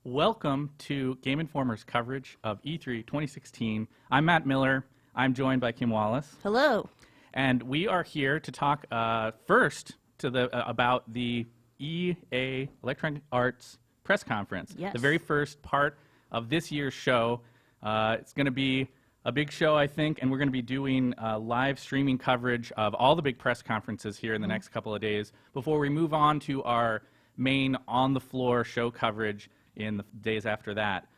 Welcome to Game Informer's coverage of E3 2016. I'm Matt Miller. I'm joined by Kim Wallace. Hello. And we are here to talk first about the EA Electronic Arts press conference. Yes. The very first part of this year's show. It's going to be a big show, I think, and we're going to be doing live streaming coverage of all the big press conferences here in the next couple of days before we move on to our main on-the-floor show coverage in the days after that.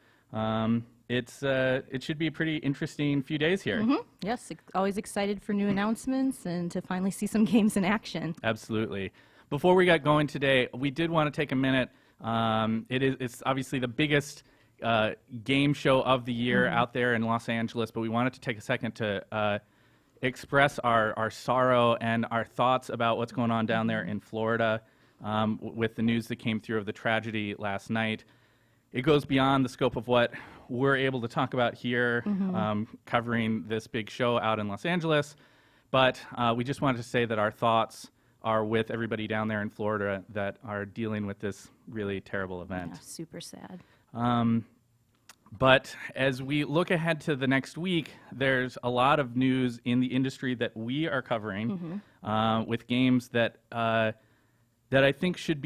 It should be a pretty interesting few days here. Mm-hmm. Yes, always excited for new announcements and to finally see some games in action. Absolutely. Before we got going today, we did want to take a minute. It's obviously the biggest game show of the year out there in Los Angeles, but we wanted to take a second to express our sorrow and our thoughts about what's going on down there in Florida with the news that came through of the tragedy last night. It goes beyond the scope of what we're able to talk about here, covering this big show out in Los Angeles. But we just wanted to say that our thoughts are with everybody down there in Florida that are dealing with this really terrible event. Yeah, super sad. But as we look ahead to the next week, there's a lot of news in the industry that we are covering with games that I think should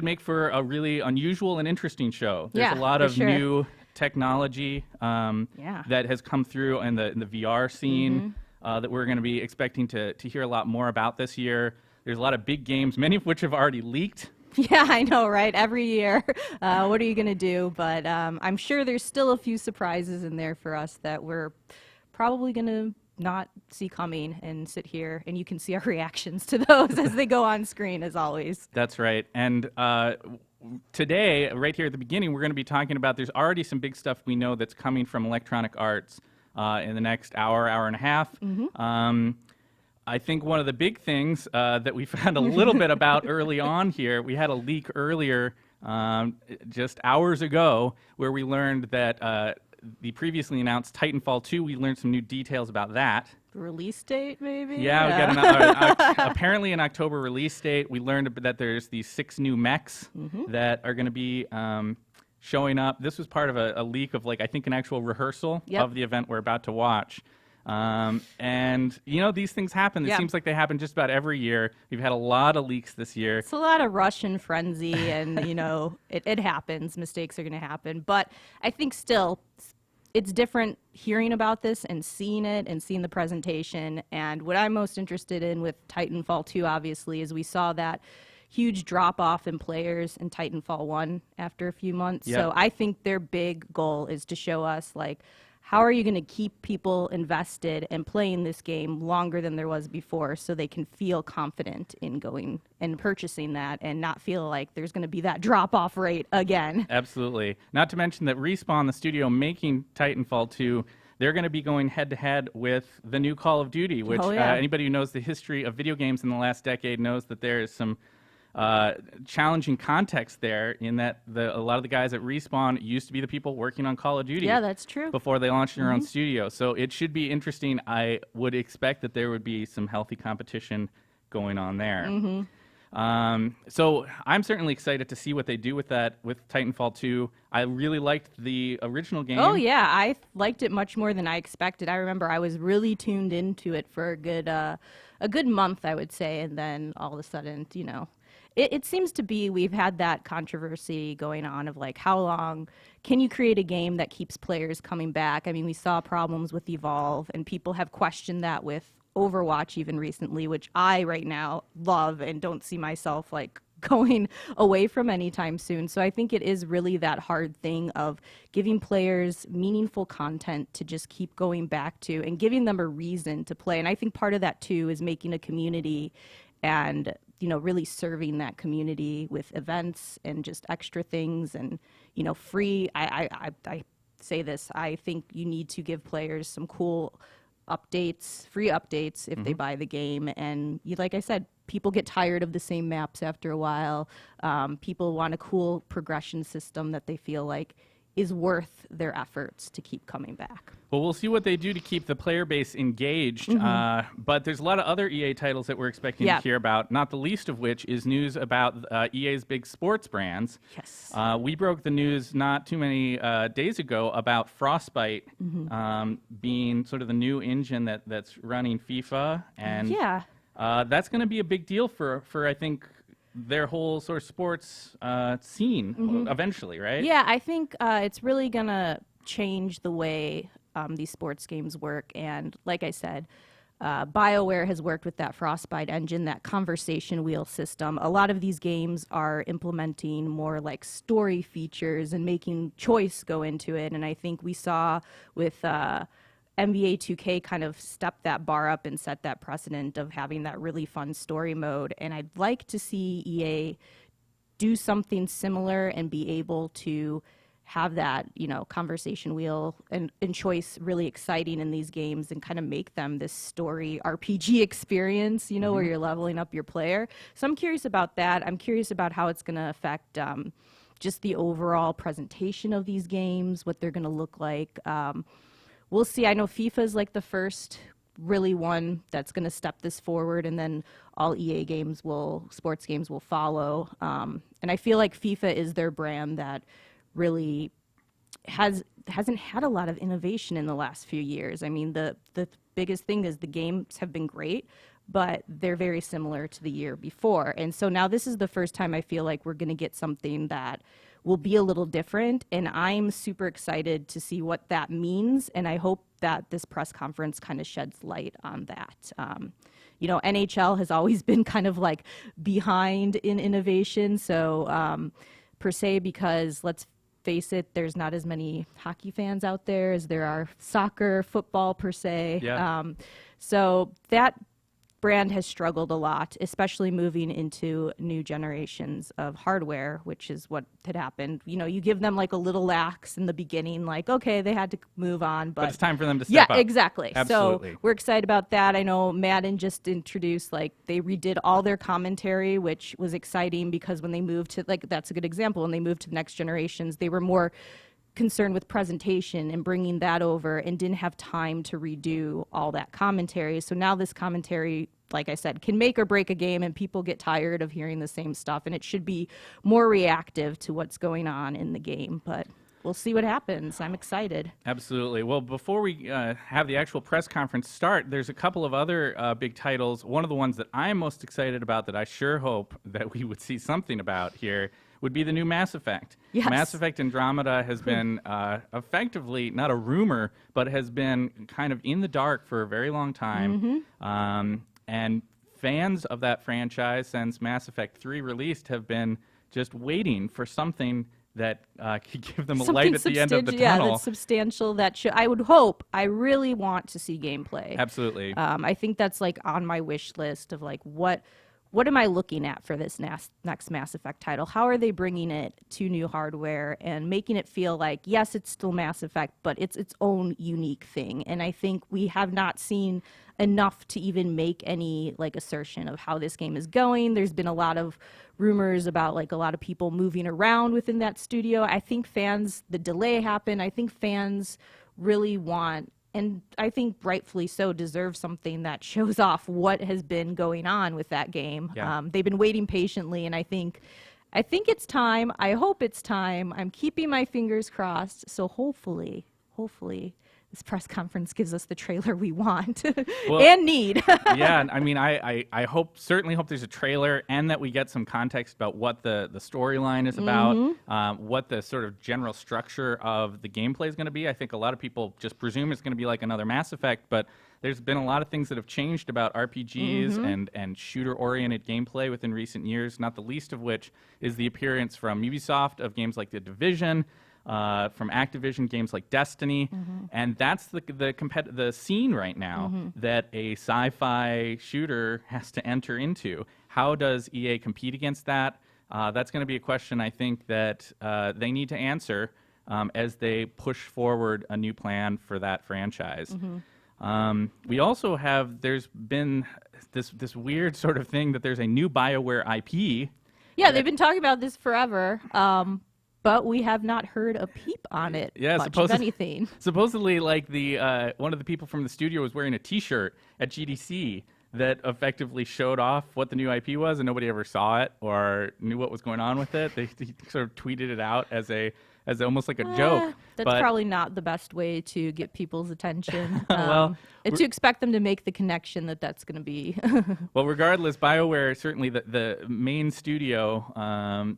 make for a really unusual and interesting show. There's a lot of new technology that has come through in the VR scene that we're going to be expecting to hear a lot more about this year. There's a lot of big games, many of which have already leaked. Yeah, I know, right? Every year, what are you going to do? But I'm sure there's still a few surprises in there for us that we're probably going to not see coming and sit here, and you can see our reactions to those as they go on screen, as always. That's right. And today, right here at the beginning, we're going to be talking about there's already some big stuff we know that's coming from Electronic Arts in the next hour and a half. I think one of the big things that we found a little bit about early on here, we had a leak earlier just hours ago where we learned that the previously announced Titanfall 2, we learned some new details about that. Release date, maybe? Yeah, we got apparently an October release date. We learned that there's these 6 new mechs that are going to be showing up. This was part of a leak of, I think, an actual rehearsal of the event we're about to watch. And, these things happen. It seems like they happen just about every year. We've had a lot of leaks this year. It's a lot of rush and frenzy, and, it happens. Mistakes are going to happen. But I think still, it's different hearing about this and seeing it and seeing the presentation. And what I'm most interested in with Titanfall 2, obviously, is we saw that huge drop-off in players in Titanfall 1 after a few months. Yep. So I think their big goal is to show us, how are you going to keep people invested and playing this game longer than there was before so they can feel confident in going and purchasing that and not feel like there's going to be that drop-off rate again? Absolutely. Not to mention that Respawn, the studio making Titanfall 2, they're going to be going head-to-head with the new Call of Duty, which anybody who knows the history of video games in the last decade knows that there is some challenging context there in that a lot of the guys at Respawn used to be the people working on Call of Duty. Yeah, that's true. Before they launched their own studio. So it should be interesting. I would expect that there would be some healthy competition going on there. So I'm certainly excited to see what they do with that with Titanfall 2. I really liked the original game. Oh, yeah. I liked it much more than I expected. I remember I was really tuned into it for a good month, I would say, and then all of a sudden, it seems to be we've had that controversy going on of how long can you create a game that keeps players coming back? I mean, we saw problems with Evolve, and people have questioned that with Overwatch even recently, which I right now love and don't see myself going away from anytime soon. So I think it is really that hard thing of giving players meaningful content to just keep going back to and giving them a reason to play. And I think part of that too is making a community and really serving that community with events and just extra things and, free. I say this, I think you need to give players some cool updates, free updates if they buy the game. And like I said, people get tired of the same maps after a while. People want a cool progression system that they feel like is worth their efforts to keep coming back. Well, we'll see what they do to keep the player base engaged. But there's a lot of other EA titles that we're expecting to hear about, not the least of which is news about EA's big sports brands. Yes. We broke the news not too many days ago about Frostbite being sort of the new engine that's running FIFA. And that's going to be a big deal for I think, their whole sort of sports scene eventually, right? Yeah, I think it's really going to change the way these sports games work. And like I said, BioWare has worked with that Frostbite engine, that conversation wheel system. A lot of these games are implementing more like story features and making choice go into it. And I think we saw with NBA 2K kind of step that bar up and set that precedent of having that really fun story mode. And I'd like to see EA do something similar and be able to have that, conversation wheel and choice really exciting in these games and kind of make them this story RPG experience, where you're leveling up your player. So I'm curious about that. I'm curious about how it's going to affect just the overall presentation of these games, what they're going to look like. We'll see. I know FIFA is like the first really one that's going to step this forward, and then all sports games will follow. And I feel like FIFA is their brand that really hasn't had a lot of innovation in the last few years. I mean, the biggest thing is the games have been great, but they're very similar to the year before. And so now this is the first time I feel like we're going to get something that will be a little different, and I'm super excited to see what that means, and I hope that this press conference kind of sheds light on that. NHL has always been kind of like behind in innovation, so per se, because let's face it, there's not as many hockey fans out there as there are soccer, football per se. So that brand has struggled a lot, especially moving into new generations of hardware, which is what had happened. You give them like a little lax in the beginning, like, okay, they had to move on, but it's time for them to step up. Yeah, exactly. Absolutely. So we're excited about that. I know Madden just introduced, like, they redid all their commentary, which was exciting because when they moved to, like, that's a good example, when they moved to the next generations, they were more concerned with presentation and bringing that over and didn't have time to redo all that commentary. So now this commentary, like I said, can make or break a game, and people get tired of hearing the same stuff, and it should be more reactive to what's going on in the game. But we'll see what happens. I'm excited. Absolutely. Well, before we have the actual press conference start, there's a couple of other big titles. One of the ones that I'm most excited about that I sure hope that we would see something about here would be the new Mass Effect. Yes. Mass Effect Andromeda has been effectively, not a rumor, but has been kind of in the dark for a very long time. And fans of that franchise, since Mass Effect 3 released, have been just waiting for something that could give them a light at the end of the tunnel. Yeah, that's substantial. I would hope. I really want to see gameplay. Absolutely. I think that's like on my wish list of like what am I looking at for this next Mass Effect title? How are they bringing it to new hardware and making it feel like, yes, it's still Mass Effect, but it's its own unique thing? And I think we have not seen enough to even make any like assertion of how this game is going. There's been a lot of rumors about like a lot of people moving around within that studio. I think the delay happened. I think fans really want, and I think rightfully so, deserve something that shows off what has been going on with that game. Yeah. They've been waiting patiently, and I think it's time. I hope it's time. I'm keeping my fingers crossed. So hopefully, this press conference gives us the trailer we want and need. Yeah, I mean, I certainly hope there's a trailer and that we get some context about what the storyline is about, what the sort of general structure of the gameplay is going to be. I think a lot of people just presume it's going to be like another Mass Effect, but there's been a lot of things that have changed about RPGs and shooter-oriented gameplay within recent years, not the least of which is the appearance from Ubisoft of games like The Division, from Activision, games like Destiny, and that's the scene right now that a sci-fi shooter has to enter into. How does EA compete against that? That's going to be a question I think that they need to answer as they push forward a new plan for that franchise. We also there's been this weird sort of thing that there's a new BioWare IP. Yeah, they've been talking about this forever. but we have not heard a peep on it. Yeah, much of anything. Supposedly, like the one of the people from the studio was wearing a T-shirt at GDC that effectively showed off what the new IP was, and nobody ever saw it or knew what was going on with it. They sort of tweeted it out as almost like a joke. That's probably not the best way to get people's attention. Well, and to expect them to make the connection that's going to be. Well, regardless, BioWare, certainly the main studio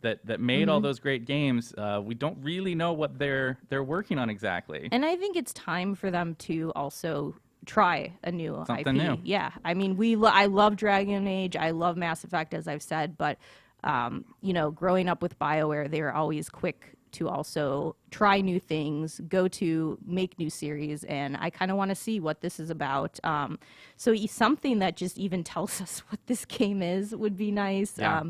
that made all those great games, we don't really know what they're working on exactly. And I think it's time for them to also try a new Something IP. new. Yeah, I mean, I love Dragon Age, I love Mass Effect, as I've said, but growing up with BioWare, they were always quick to also try new things, go to make new series, and I kind of want to see what this is about. So something that just even tells us what this game is would be nice. Yeah.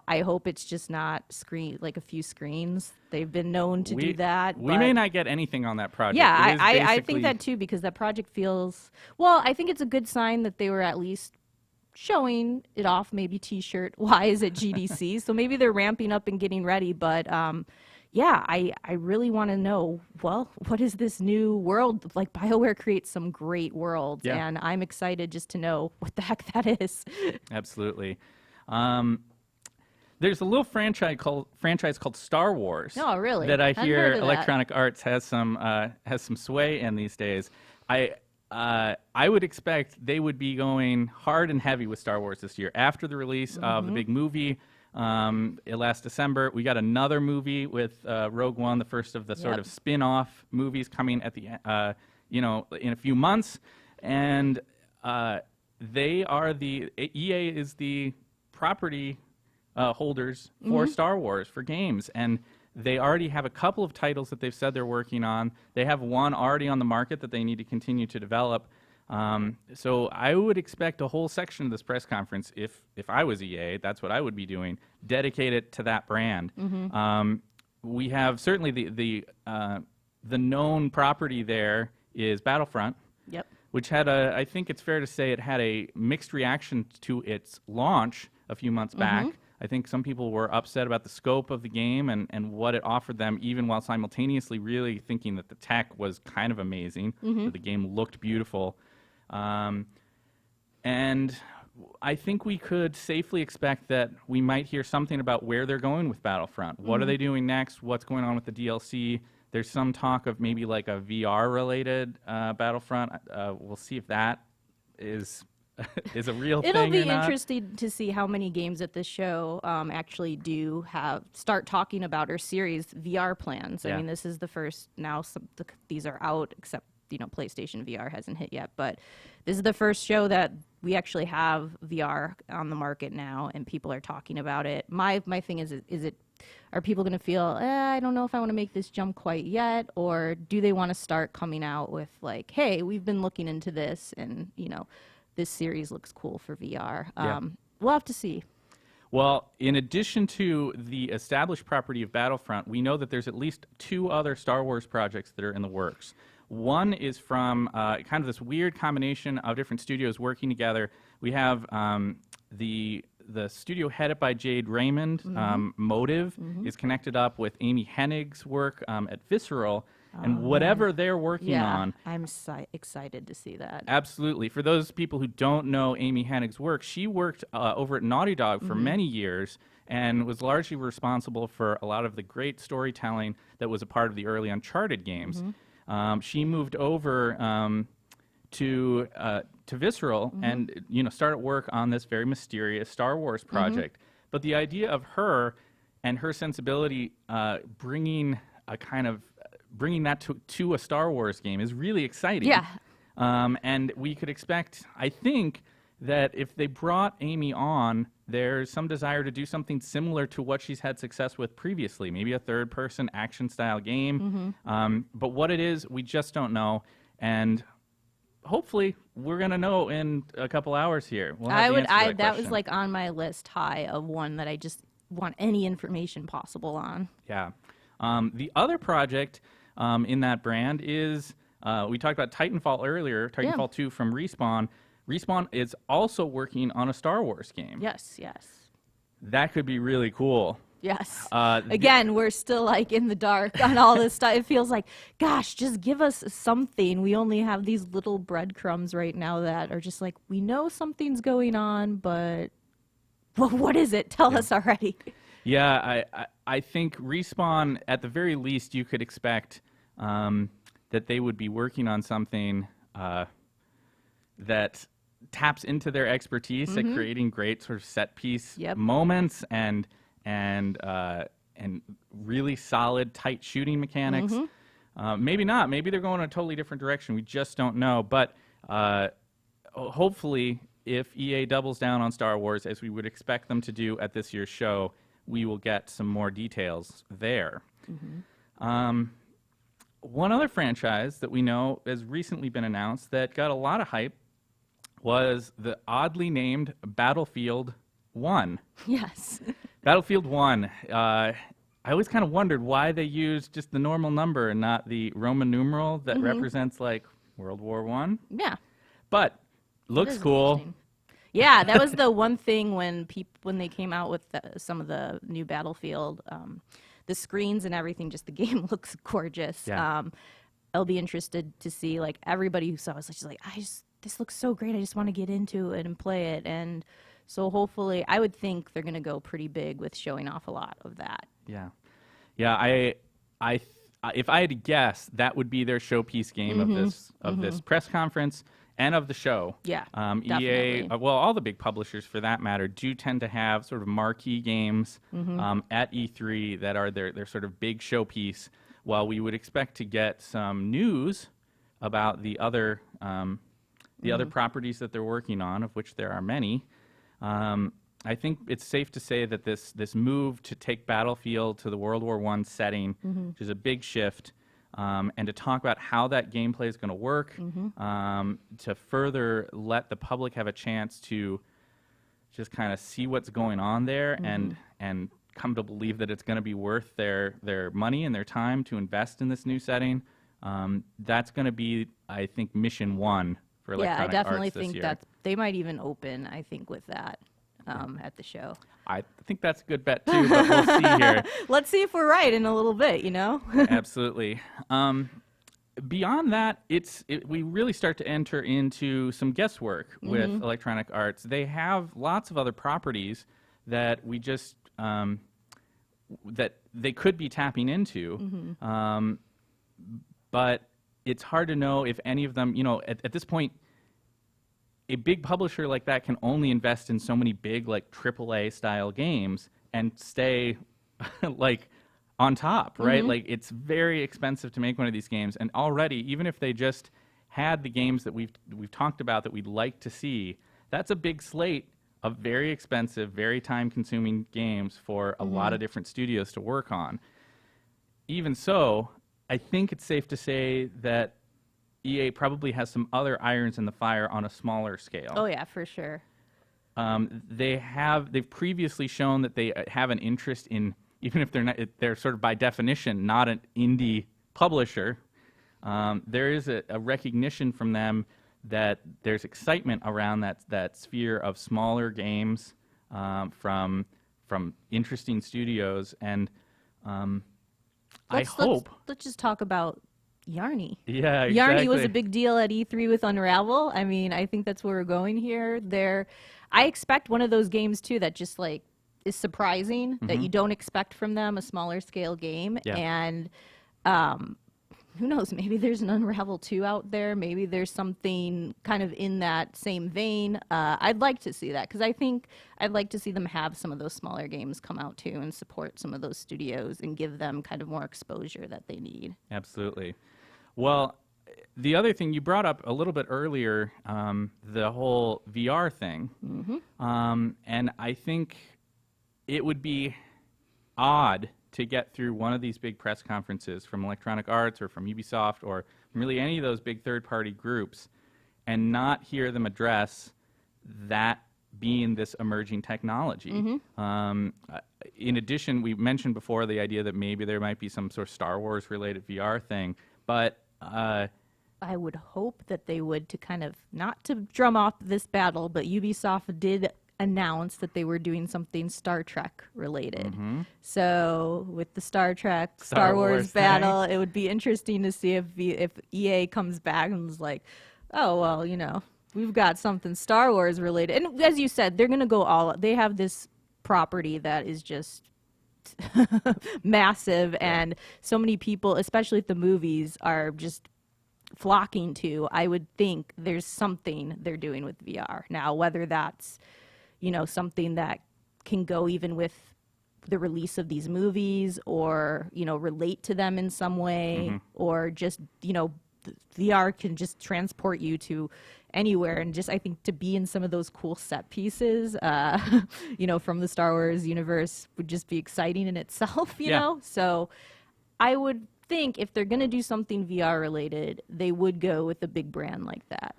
I hope it's just not a few screens. They've been known to do that. We may not get anything on that project. Yeah, I think that too, because that project feels, well, I think it's a good sign that they were at least showing it off, maybe T-shirt wise at GDC. So maybe they're ramping up and getting ready. But I really want to know, well, what is this new world? Like, BioWare creates some great worlds, and I'm excited just to know what the heck that is. Absolutely. There's a little franchise called Star Wars. Oh, really? That I hear heard of Electronic Arts has some sway in these days. I would expect they would be going hard and heavy with Star Wars this year. After the release of the big movie last December, we got another movie with Rogue One, the first of the sort of spin-off movies coming at the in a few months, and EA is the property holders for Star Wars for games, and they already have a couple of titles that they've said they're working on. They have one already on the market that they need to continue to develop. So I would expect a whole section of this press conference, if I was EA, that's what I would be doing, dedicated to that brand. We have certainly the known property there is Battlefront. Yep. Which had I think it's fair to say it had a mixed reaction to its launch a few months back. I think some people were upset about the scope of the game and what it offered them, even while simultaneously really thinking that the tech was kind of amazing, that the game looked beautiful. And I think we could safely expect that we might hear something about where they're going with Battlefront. What are they doing next? What's going on with the DLC? There's some talk of maybe like a VR-related Battlefront. We'll see if that is a real thing or not. It'll be interesting to see how many games at this show actually do start talking about or series VR plans. I mean, this is the first. Now these are out, except PlayStation VR hasn't hit yet. But this is the first show that we actually have VR on the market now, and people are talking about it. My thing is it? Are people going to feel, I don't know if I want to make this jump quite yet, or do they want to start coming out with like, hey, we've been looking into this, and this series looks cool for VR. We'll have to see. Well, in addition to the established property of Battlefront, we know that there's at least 2 other Star Wars projects that are in the works. One is from kind of this weird combination of different studios working together. We have the studio headed by Jade Raymond, Motive, is connected up with Amy Hennig's work at Visceral. And whatever they're working on. I'm excited to see that. Absolutely. For those people who don't know Amy Hennig's work, she worked over at Naughty Dog for many years and was largely responsible for a lot of the great storytelling that was a part of the early Uncharted games. She moved over to Visceral and started work on this very mysterious Star Wars project. But the idea of her and her sensibility bringing that to a Star Wars game is really exciting. Yeah. And we could expect, I think, that if they brought Amy on, there's some desire to do something similar to what she's had success with previously, maybe a third-person action-style game. But what it is, we just don't know. And hopefully, we're going to know in a couple hours here. We'll have the answer to that question. was like on my list high of one that I just want any information possible on. Yeah. The other project in that brand is, we talked about Titanfall earlier, Titanfall 2 from Respawn. Respawn is also working on a Star Wars game. Yes. That could be really cool. Yes. Uh, Again, we're still like in the dark on all this stuff. It feels like, gosh, just give us something. We only have these little breadcrumbs right now that are just like, we know something's going on, but what is it? Tell us already. Yeah, I think Respawn, at the very least, you could expect that they would be working on something that taps into their expertise at creating great sort of set piece moments and really solid, tight shooting mechanics. Maybe not. Maybe they're going in a totally different direction. We just don't know. But hopefully, if EA doubles down on Star Wars, as we would expect them to do at this year's show, we will get some more details there. One other franchise that we know has recently been announced that got a lot of hype was the oddly named Battlefield 1. Yes. Battlefield 1. I always kind of wondered why they used just the normal number and not the Roman numeral that represents like World War I. Yeah. But looks cool. Yeah, that was the one thing when they came out with some of the new Battlefield, the screens and everything, just the game looks gorgeous. Yeah. I'll be interested to see, like, everybody who saw it was just like, this looks so great. I just want to get into it and play it. And so hopefully, I would think they're going to go pretty big with showing off a lot of that. Yeah. Yeah, if I had to guess, that would be their showpiece game of this press conference and of the show. Yeah, EA, definitely. well, all the big publishers for that matter, do tend to have sort of marquee games at E3 that are their sort of big showpiece, while we would expect to get some news about the other properties that they're working on, of which there are many. I think it's safe to say that this move to take Battlefield to the World War I setting, which is a big shift, and to talk about how that gameplay is going to work, to further let the public have a chance to just kind of see what's going on there and come to believe that it's going to be worth their money and their time to invest in this new setting. That's going to be, I think, mission one for Electronic Arts this year. Yeah, I definitely think that they might even open, I think, with that at the show. I think that's a good bet, too, but we'll see here. Let's see if we're right in a little bit, you know? Absolutely. Beyond that, we really start to enter into some guesswork with Electronic Arts. They have lots of other properties that we just that they could be tapping into, but it's hard to know if any of them, at this point, a big publisher like that can only invest in so many big, like, AAA style games and stay like on top, right? Like, it's very expensive to make one of these games, and already, even if they just had the games that we've talked about that we'd like to see, that's a big slate of very expensive, very time-consuming games for a lot of different studios to work on. Even so, I think it's safe to say that EA probably has some other irons in the fire on a smaller scale. Oh yeah, for sure. They've previously shown that they have an interest in, even if they're sort of by definition not an indie publisher. There is a recognition from them that there's excitement around that sphere of smaller games from interesting studios, and Let's just talk about Yarny. Yeah, exactly. Yarny was a big deal at E3 with Unravel. I mean, I think that's where we're going here. I expect one of those games too that just like is surprising that you don't expect from them, a smaller scale game. Yeah. And who knows, maybe there's an Unravel 2 out there. Maybe there's something kind of in that same vein. I'd like to see that because I think I'd like to see them have some of those smaller games come out too and support some of those studios and give them kind of more exposure that they need. Absolutely. Well, the other thing you brought up a little bit earlier, the whole VR thing, and I think it would be odd to get through one of these big press conferences from Electronic Arts or from Ubisoft or from really any of those big third-party groups and not hear them address that being this emerging technology. In addition, we mentioned before the idea that maybe there might be some sort of Star Wars-related VR thing, but I would hope that they would, to kind of, not to drum off this battle, but Ubisoft did announced that they were doing something Star Trek related. So with the Star Trek, Star Wars battle, it would be interesting to see if EA comes back and is like, oh, well, you know, we've got something Star Wars related. And as you said, they're going to go they have this property that is just massive, and so many people, especially if the movies, are just flocking to. I would think there's something they're doing with VR. Now, whether that's, you know, something that can go even with the release of these movies, or, you know, relate to them in some way, or just, you know, VR can just transport you to anywhere, and just, I think, to be in some of those cool set pieces, you know, from the Star Wars universe would just be exciting in itself, you know? So I would think if they're going to do something VR related, they would go with a big brand like that.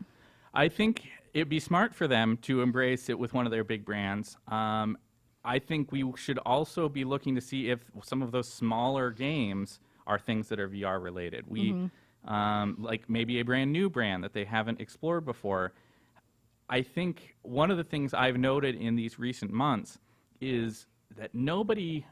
I think it'd be smart for them to embrace it with one of their big brands. I think we should also be looking to see if some of those smaller games are things that are VR related. Like maybe a brand new brand that they haven't explored before. I think one of the things I've noted in these recent months is that nobody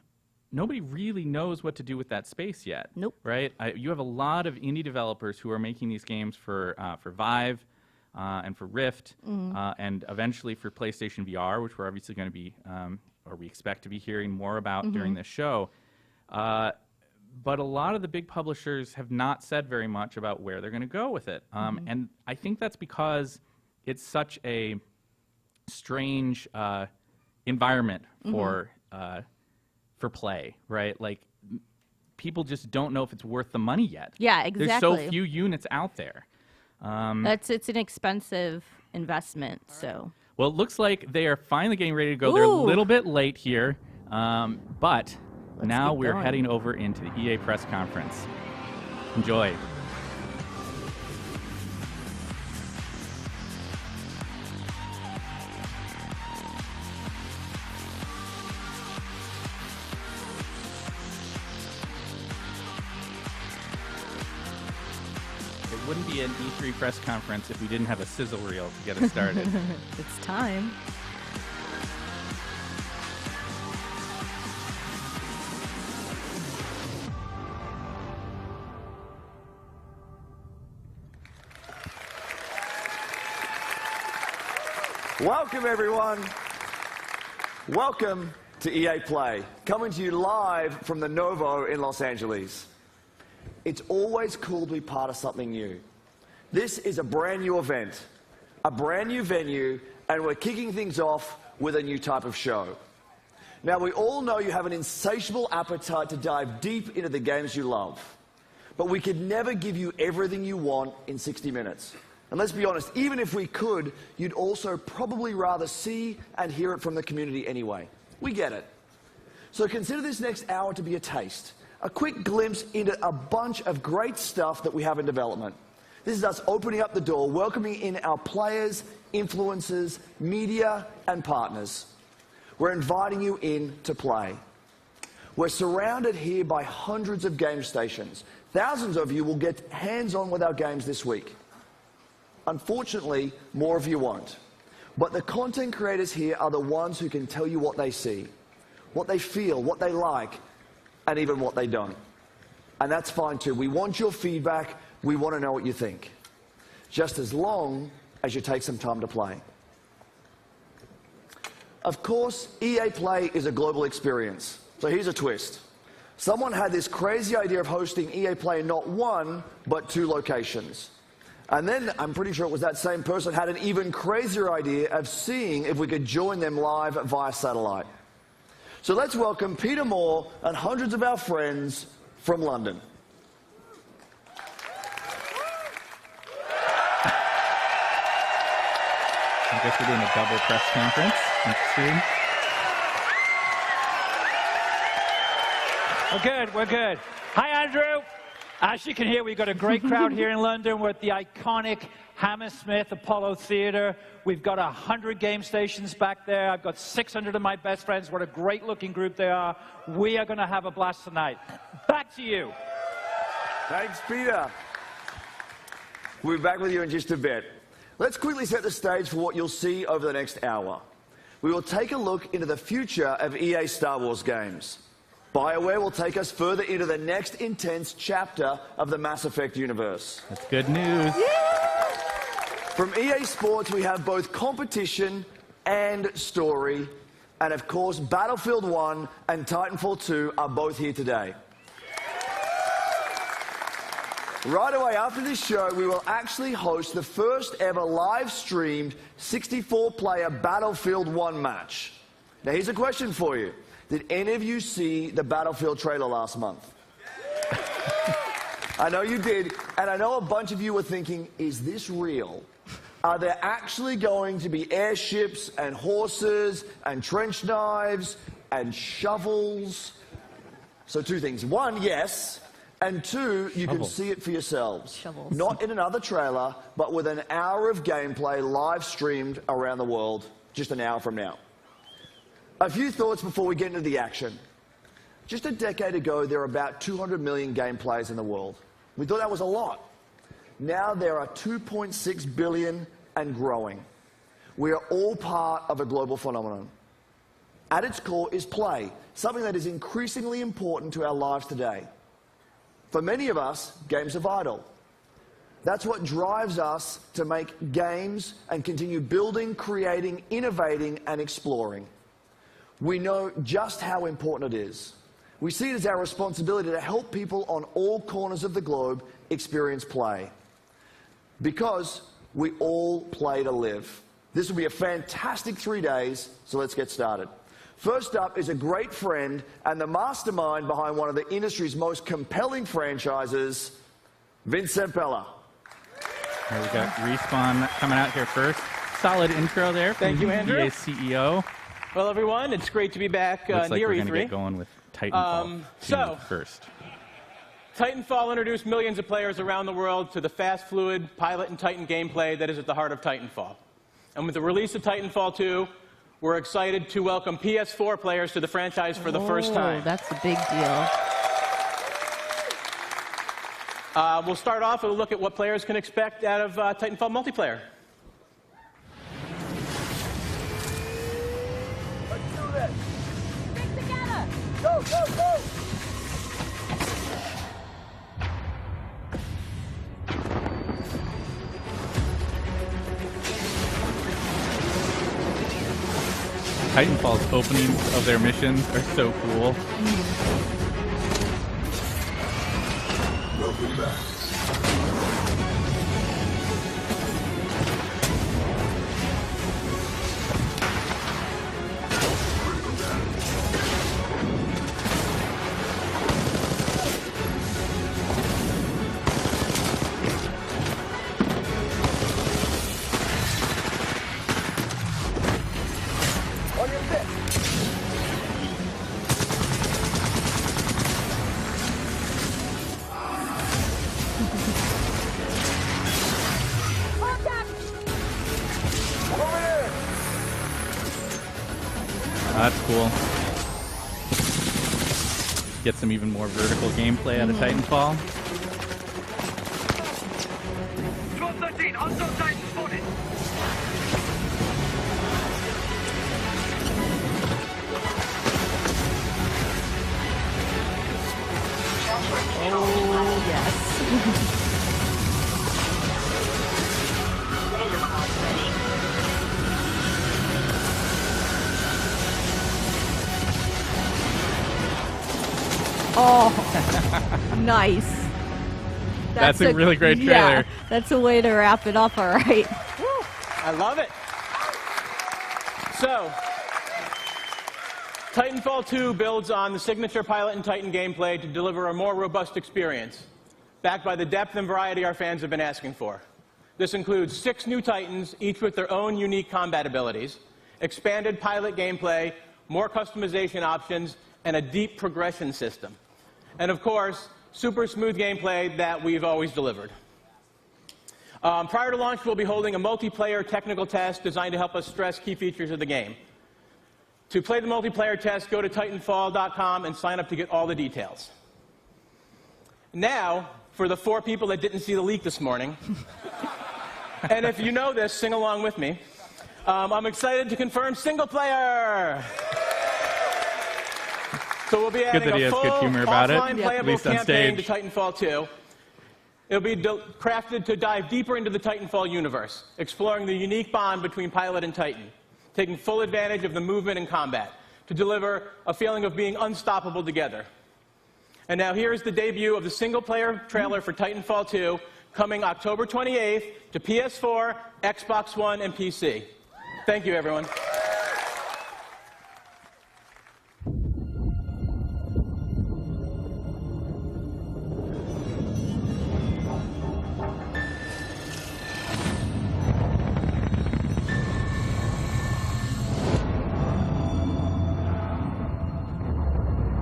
really knows what to do with that space yet. Nope. Right? You have a lot of indie developers who are making these games for Vive and for Rift, and eventually for PlayStation VR, which we're obviously going to be, or we expect to be hearing more about during this show. But a lot of the big publishers have not said very much about where they're going to go with it. And I think that's because it's such a strange environment for play, right? Like, people just don't know if it's worth the money yet. Yeah, exactly. There's so few units out there. It's an expensive investment, so. Well, it looks like they are finally getting ready to go. They're a little bit late here, but now we're heading over into the EA press conference. Enjoy. It wouldn't be an E3 press conference if we didn't have a sizzle reel to get us started. It's time. Welcome, everyone. Welcome to EA Play, coming to you live from the Novo in Los Angeles. It's always cool to be part of something new. This is a brand new event, a brand new venue, and we're kicking things off with a new type of show. Now, we all know you have an insatiable appetite to dive deep into the games you love, but we could never give you everything you want in 60 minutes. And let's be honest, even if we could, you'd also probably rather see and hear it from the community anyway. We get it. So consider this next hour to be a taste, a quick glimpse into a bunch of great stuff that we have in development. This is us opening up the door, welcoming in our players, influencers, media, and partners. We're inviting you in to play. We're surrounded here by hundreds of game stations. Thousands of you will get hands-on with our games this week. Unfortunately, more of you won't. But the content creators here are the ones who can tell you what they see, what they feel, what they like, and even what they don't. And that's fine too. We want your feedback. We want to know what you think. Just as long as you take some time to play. Of course, EA Play is a global experience. So here's a twist. Someone had this crazy idea of hosting EA Play in not one, but 2 locations. And then, I'm pretty sure it was that same person had an even crazier idea of seeing if we could join them live via satellite. So let's welcome Peter Moore and hundreds of our friends from London. I guess we're doing a double press conference. Interesting. We're good. Hi, Andrew. As you can hear, we've got a great crowd here in London with the iconic Hammersmith Apollo Theatre. We've got 100 game stations back there. I've got 600 of my best friends. What a great-looking group they are. We are going to have a blast tonight. Back to you. Thanks, Peter. We'll be back with you in just a bit. Let's quickly set the stage for what you'll see over the next hour. we will take a look into the future of EA Star Wars games. BioWare will take us further into the next intense chapter of the Mass Effect universe. That's good news. From EA Sports, we have both competition and story. And of course, Battlefield 1 and Titanfall 2 are both here today. Right away after this show, we will actually host the first ever live-streamed 64-player Battlefield 1 match. Now, here's a question for you. Did any of you see the Battlefield trailer last month? I know you did, and I know a bunch of you were thinking, is this real? Are there actually going to be airships and horses and trench knives and shovels? So two things. One, yes. And two, you can see it for yourselves. Shovels. Not in another trailer, but with an hour of gameplay live streamed around the world, just an hour from now. A few thoughts before we get into the action. Just a decade ago, there were about 200 million game players in the world. We thought that was a lot. Now there are 2.6 billion and growing. We are all part of a global phenomenon. At its core is play, something that is increasingly important to our lives today. For many of us, games are vital. That's what drives us to make games and continue building, creating, innovating, and exploring. We know just how important it is. We see it as our responsibility to help people on all corners of the globe experience play. Because we all play to live. This will be a fantastic 3 days, so let's get started. First up is a great friend and the mastermind behind one of the industry's most compelling franchises, Vincent Pella. Here we got Respawn coming out here first. Solid intro there from Thank you, Andrew. EA's CEO. Well, everyone, it's great to be back Looks like near we're going to E3. get going with Titanfall 2 first. Titanfall introduced millions of players around the world to the fast, fluid, pilot and Titan gameplay that is at the heart of Titanfall. And with the release of Titanfall 2, we're excited to welcome PS4 players to the franchise for the first time. That's a big deal. We'll start off with a look at what players can expect out of Titanfall multiplayer. Let's do this. Stick together. Go, go, go. Titanfall's openings of their missions are so cool. Welcome back. On your fit. Over here. That's cool. Get some even more vertical gameplay out of Titanfall. Squad 13, hostile Titan spotted. Oh, yes. Oh, nice. That's a really great trailer. Yeah, that's a way to wrap it up, all right. I love it. So, Titanfall 2 builds on the signature Pilot and Titan gameplay to deliver a more robust experience, backed by the depth and variety our fans have been asking for. This includes 6 new Titans, each with their own unique combat abilities, expanded pilot gameplay, more customization options, and a deep progression system. And of course, super smooth gameplay that we've always delivered. Prior to launch, we'll be holding a multiplayer technical test designed to help us stress key features of the game. To play the multiplayer test, go to Titanfall.com and sign up to get all the details. Now, for the 4 people that didn't see the leak this morning, and if you know this, sing along with me. I'm excited to confirm single player. So we'll be adding that he a has full good humor about it, offline at playable least on campaign to stage. Titanfall 2. It'll be crafted to dive deeper into the Titanfall universe, exploring the unique bond between pilot and Titan, taking full advantage of the movement and combat to deliver a feeling of being unstoppable together. And now here's the debut of the single-player trailer for Titanfall 2, coming October 28th to PS4, Xbox One, and PC. Thank you, everyone.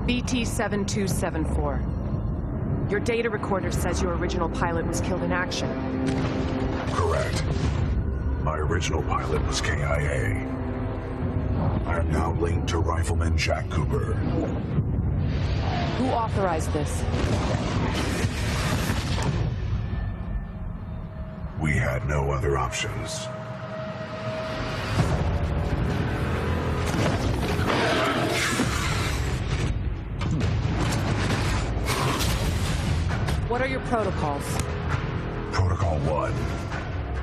BT-7274. Your data recorder says your original pilot was killed in action. Correct. My original pilot was KIA. I am now linked to Rifleman Jack Cooper. Who authorized this? We had no other options. What are your protocols? Protocol 1.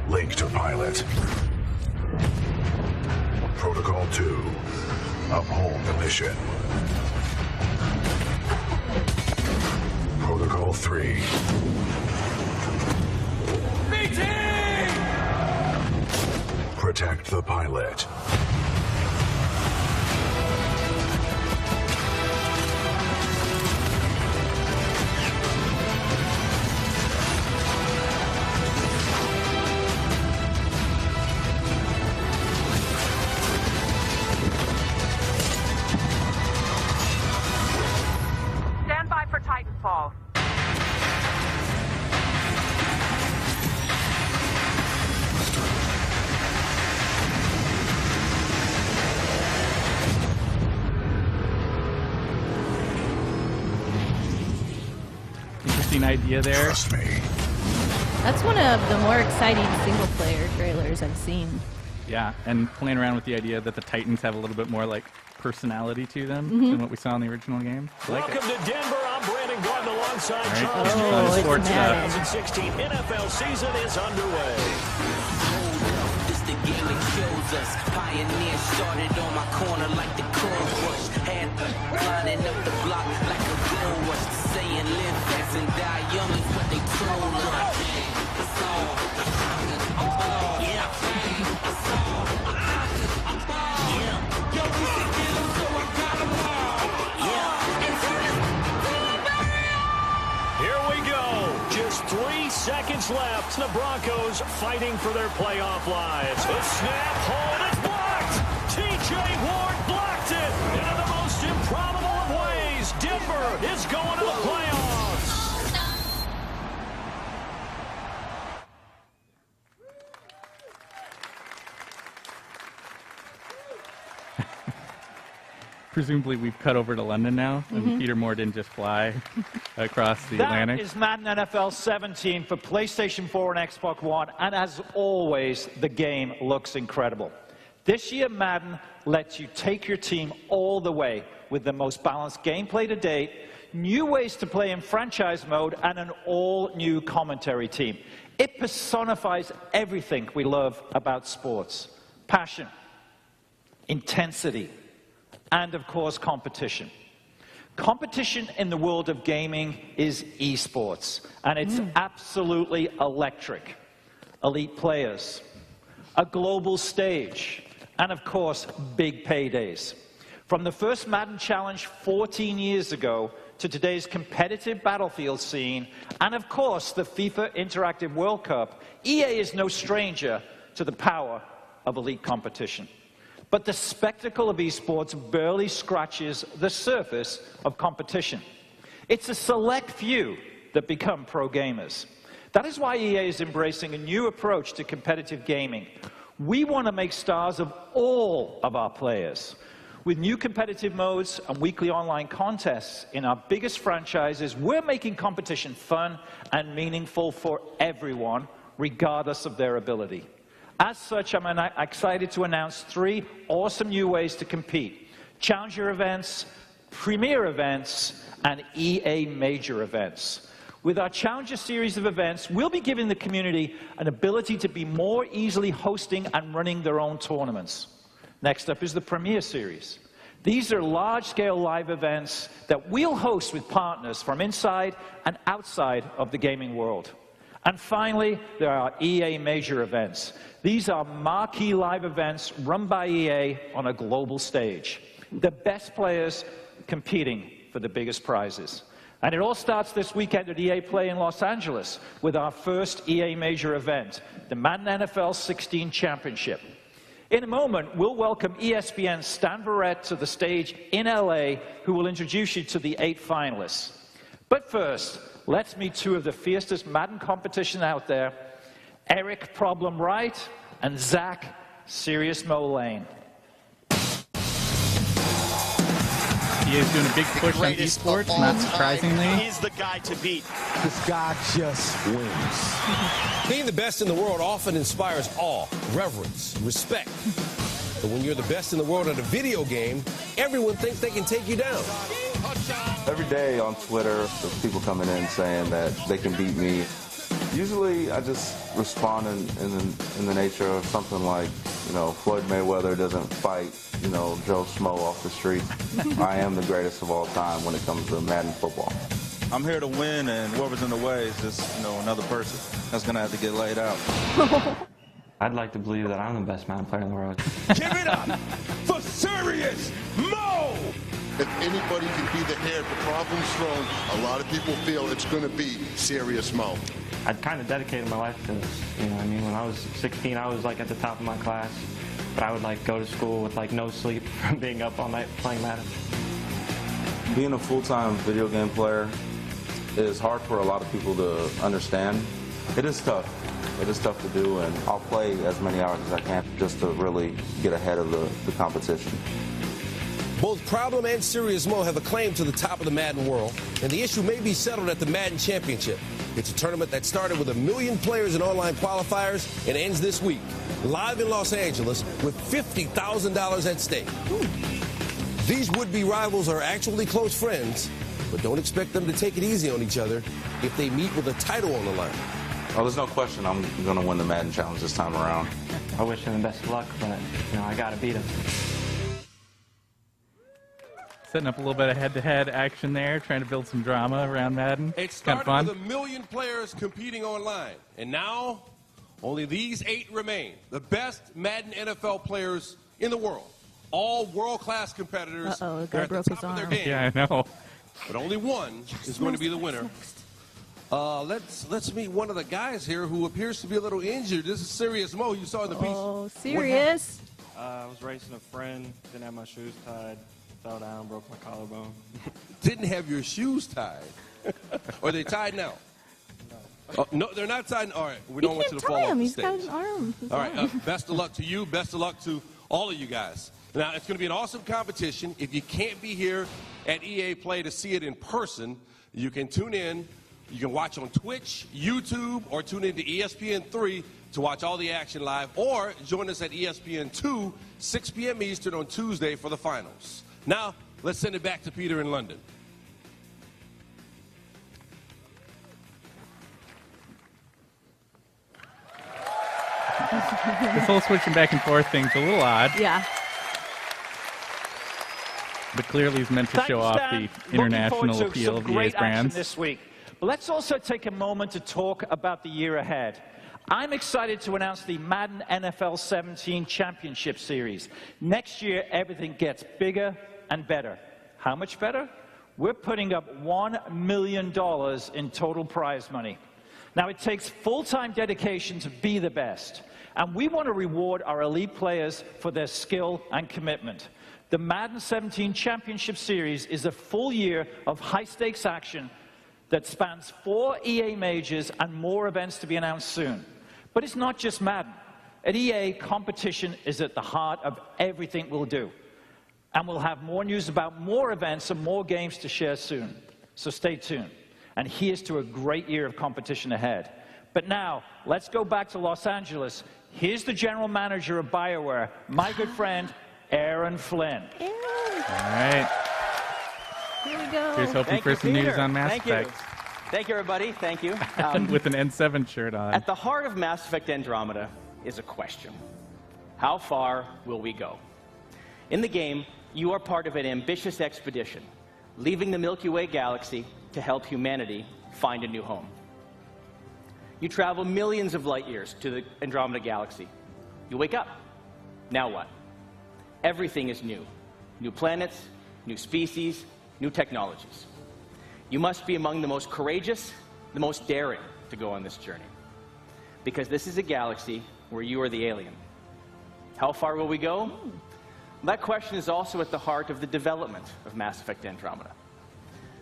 Link to pilot. Protocol 2. Uphold the mission. Protocol 3. BT! Protect the pilot. Stand by for Titanfall. Interesting idea there. Trust me. That's one of the more exciting single-player trailers I've seen. Yeah, and playing around with the idea that the Titans have a little bit more like personality to them than what we saw in the original game. I like Welcome to Denver. I'm Brandon Gordon alongside All right. Charles Oh, Jones. it's sports Madden. 2016 NFL season is underway. This the game that shows us. Pioneer started on my corner like the corn rush. Had lining up the block like a gold rush. Saying live fast and die young is what they told us. Here we go. Just 3 seconds left. The Broncos fighting for their playoff lives. The snap, hold, it's blocked. T.J. Ward blocked it. And in the most improbable of ways, Denver is going to the playoffs. Presumably we've cut over to London now, and Peter Moore didn't just fly across the Atlantic. That is Madden NFL 17 for PlayStation 4 and Xbox One, and as always, the game looks incredible. This year, Madden lets you take your team all the way with the most balanced gameplay to date, new ways to play in franchise mode, and an all-new commentary team. It personifies everything we love about sports. Passion, intensity, and of course, competition. Competition in the world of gaming is esports, and it's absolutely electric. Elite players, a global stage, and of course, big paydays. From the first Madden Challenge 14 years ago to today's competitive battlefield scene, and of course, the FIFA Interactive World Cup, EA is no stranger to the power of elite competition. But the spectacle of esports barely scratches the surface of competition. It's a select few that become pro gamers. That is why EA is embracing a new approach to competitive gaming. We want to make stars of all of our players. With new competitive modes and weekly online contests in our biggest franchises, we're making competition fun and meaningful for everyone, regardless of their ability. As such, I'm excited to announce 3 awesome new ways to compete: Challenger events, Premier events, and EA Major events. With our Challenger series of events, we'll be giving the community an ability to be more easily hosting and running their own tournaments. Next up is the Premier Series. These are large-scale live events that we'll host with partners from inside and outside of the gaming world. And finally, there are EA Major events. These are marquee live events run by EA on a global stage. The best players competing for the biggest prizes. And it all starts this weekend at EA Play in Los Angeles with our first EA Major event, the Madden NFL 16 Championship. In a moment, we'll welcome ESPN's Stan Verrett to the stage in LA, who will introduce you to the 8 finalists. But first, let's meet 2 of the fiercest Madden competition out there, Eric Problem Right and Zach Serious Mo Lane. He is doing a big push on esports, not surprisingly. He's the guy to beat. This guy just wins. Being the best in the world often inspires awe, reverence, respect. But when you're the best in the world at a video game, everyone thinks they can take you down. Every day on Twitter, there's people coming in saying that they can beat me. Usually, I just respond in the nature of something like, you know, Floyd Mayweather doesn't fight, you know, Joe Schmo off the street. I am the greatest of all time when it comes to Madden football. I'm here to win, and whoever's in the way is just, you know, another person that's going to have to get laid out. I'd like to believe that I'm the best Madden player in the world. Give it up for Serious Mo! If anybody can be the head for problems thrown, a lot of people feel it's going to be Serious Mo. I'd kind of dedicated my life to this. You know, I mean, when I was 16, I was like at the top of my class, but I would like go to school with like no sleep from being up all night playing Madden. Being a full-time video game player is hard for a lot of people to understand. It is tough. It is tough to do, and I'll play as many hours as I can just to really get ahead of the competition. Both Problem and Serious Mo have a claim to the top of the Madden world, and the issue may be settled at the Madden Championship. It's a tournament that started with 1 million players in online qualifiers and ends this week, live in Los Angeles, with $50,000 at stake. These would-be rivals are actually close friends, but don't expect them to take it easy on each other if they meet with a title on the line. Oh, there's no question I'm going to win the Madden Challenge this time around. I wish him the best of luck, but, you know, I got to beat him. Setting up a little bit of head-to-head action there, trying to build some drama around Madden. It Kind of started fun. with 1 million players competing online, and now only these 8 remain. The best Madden NFL players in the world. All world-class competitors. Uh-oh, the They're guy at the broke top his of their arm. game. Yeah, I know. But only one is going to be the winner. Let's meet one of the guys here who appears to be a little injured. This is Serious Mo. You saw in the piece. Oh, Serious. I was racing a friend, didn't have my shoes tied, fell down, broke my collarbone. Didn't have your shoes tied. Are they tied now? No. Oh, no, they're not tied. All right, we don't want you to fall off the He's stage. got an arm. His All right, arm. best of luck to you. Best of luck to all of you guys. Now, it's going to be an awesome competition. If you can't be here at EA Play to see it in person, you can tune in. You can watch on Twitch, YouTube, or tune into ESPN3 to watch all the action live, or join us at ESPN2, 6 p.m. Eastern on Tuesday for the finals. Now, let's send it back to Peter in London. This whole switching back and forth thing's a little odd, Yeah. but clearly he's meant to Thank show you, off Stan. the international Looking forward to appeal some of EA's great action brands. this week. But let's also take a moment to talk about the year ahead. I'm excited to announce the Madden NFL 17 Championship Series. Next year, everything gets bigger and better. How much better? We're putting up $1 million in total prize money. Now, it takes full-time dedication to be the best, and we want to reward our elite players for their skill and commitment. The Madden 17 Championship Series is a full year of high-stakes action that spans 4 EA majors and more events to be announced soon. But it's not just Madden. At EA, competition is at the heart of everything we'll do. And we'll have more news about more events and more games to share soon. So stay tuned. And here's to a great year of competition ahead. But now, let's go back to Los Angeles here's the general manager of BioWare, my good friend, Aaron Flynn. Ew. All right. Here we go. Here's hoping for some news on Mass Effect. Thank you, everybody. Thank you. With an N7 shirt on. At the heart of Mass Effect Andromeda is a question. How far will we go? In the game, you are part of an ambitious expedition, leaving the Milky Way galaxy to help humanity find a new home. You travel millions of light years to the Andromeda galaxy. You wake up. Now what? Everything is new. New planets, new species, new technologies. You must be among the most courageous, the most daring to go on this journey. Because this is a galaxy where you are the alien. How far will we go? That question is also at the heart of the development of Mass Effect Andromeda.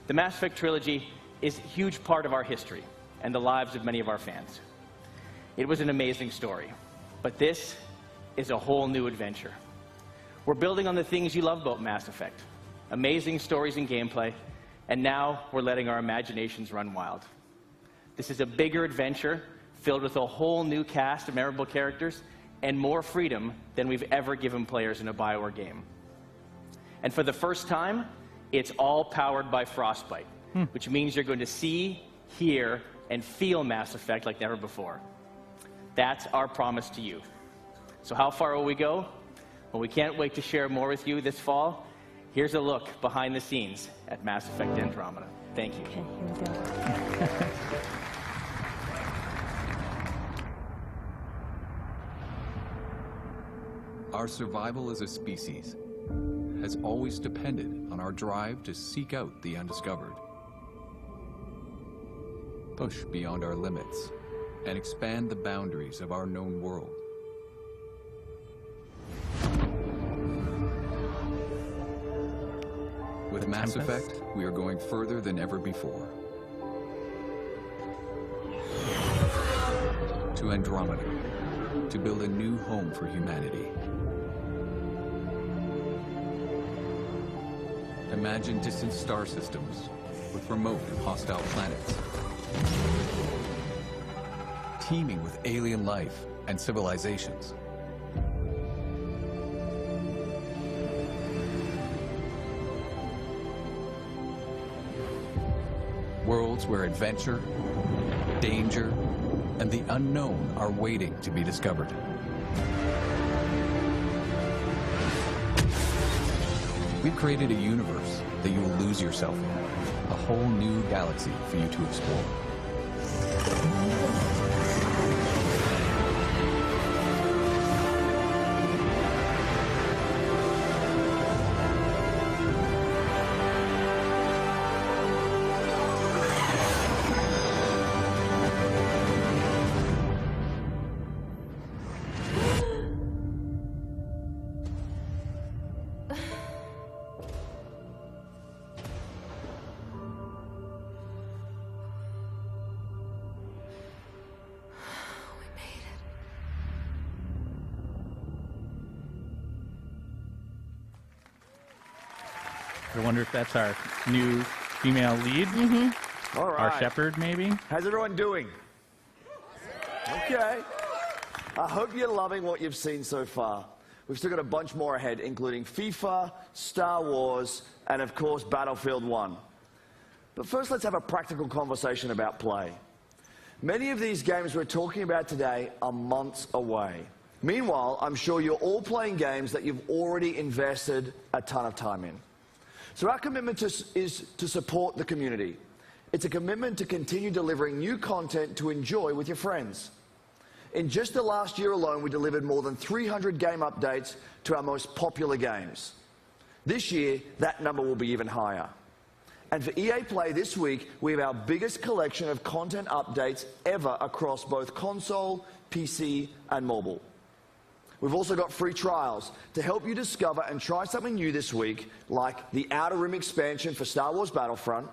The Mass Effect trilogy is a huge part of our history and the lives of many of our fans. It was an amazing story, but this is a whole new adventure. We're building on the things you love about Mass Effect, amazing stories and gameplay, and now we're letting our imaginations run wild. This is a bigger adventure filled with a whole new cast of memorable characters and more freedom than we've ever given players in a BioWare game. And for the first time, it's all powered by Frostbite, which means you're going to see, hear, and feel Mass Effect like never before. That's our promise to you. So how far will we go? Well, we can't wait to share more with you this fall. Here's a look behind the scenes at Mass Effect Andromeda. Thank you. Okay, here we go. Our survival as a species has always depended on our drive to seek out the undiscovered, push beyond our limits, and expand the boundaries of our known world. With Mass Effect, we are going further than ever before. To Andromeda, to build a new home for humanity. Imagine distant star systems with remote and hostile planets, teeming with alien life and civilizations. Worlds where adventure, danger, and the unknown are waiting to be discovered. We've created a universe that you will lose yourself in, a whole new galaxy for you to explore. I wonder if that's our new female lead. All right. Our shepherd, maybe. How's everyone doing? Okay. I hope you're loving what you've seen so far. We've still got a bunch more ahead, including FIFA, Star Wars, and of course, Battlefield 1. But first, let's have a practical conversation about play. Many of these games we're talking about today are months away. Meanwhile, I'm sure you're all playing games that you've already invested a ton of time in. So our commitment is to support the community. It's a commitment to continue delivering new content to enjoy with your friends. In just the last year alone, we delivered more than 300 game updates to our most popular games. This year, that number will be even higher. And for EA Play this week, we have our biggest collection of content updates ever across both console, PC, and mobile. We've also got free trials to help you discover and try something new this week, like the Outer Rim expansion for Star Wars Battlefront,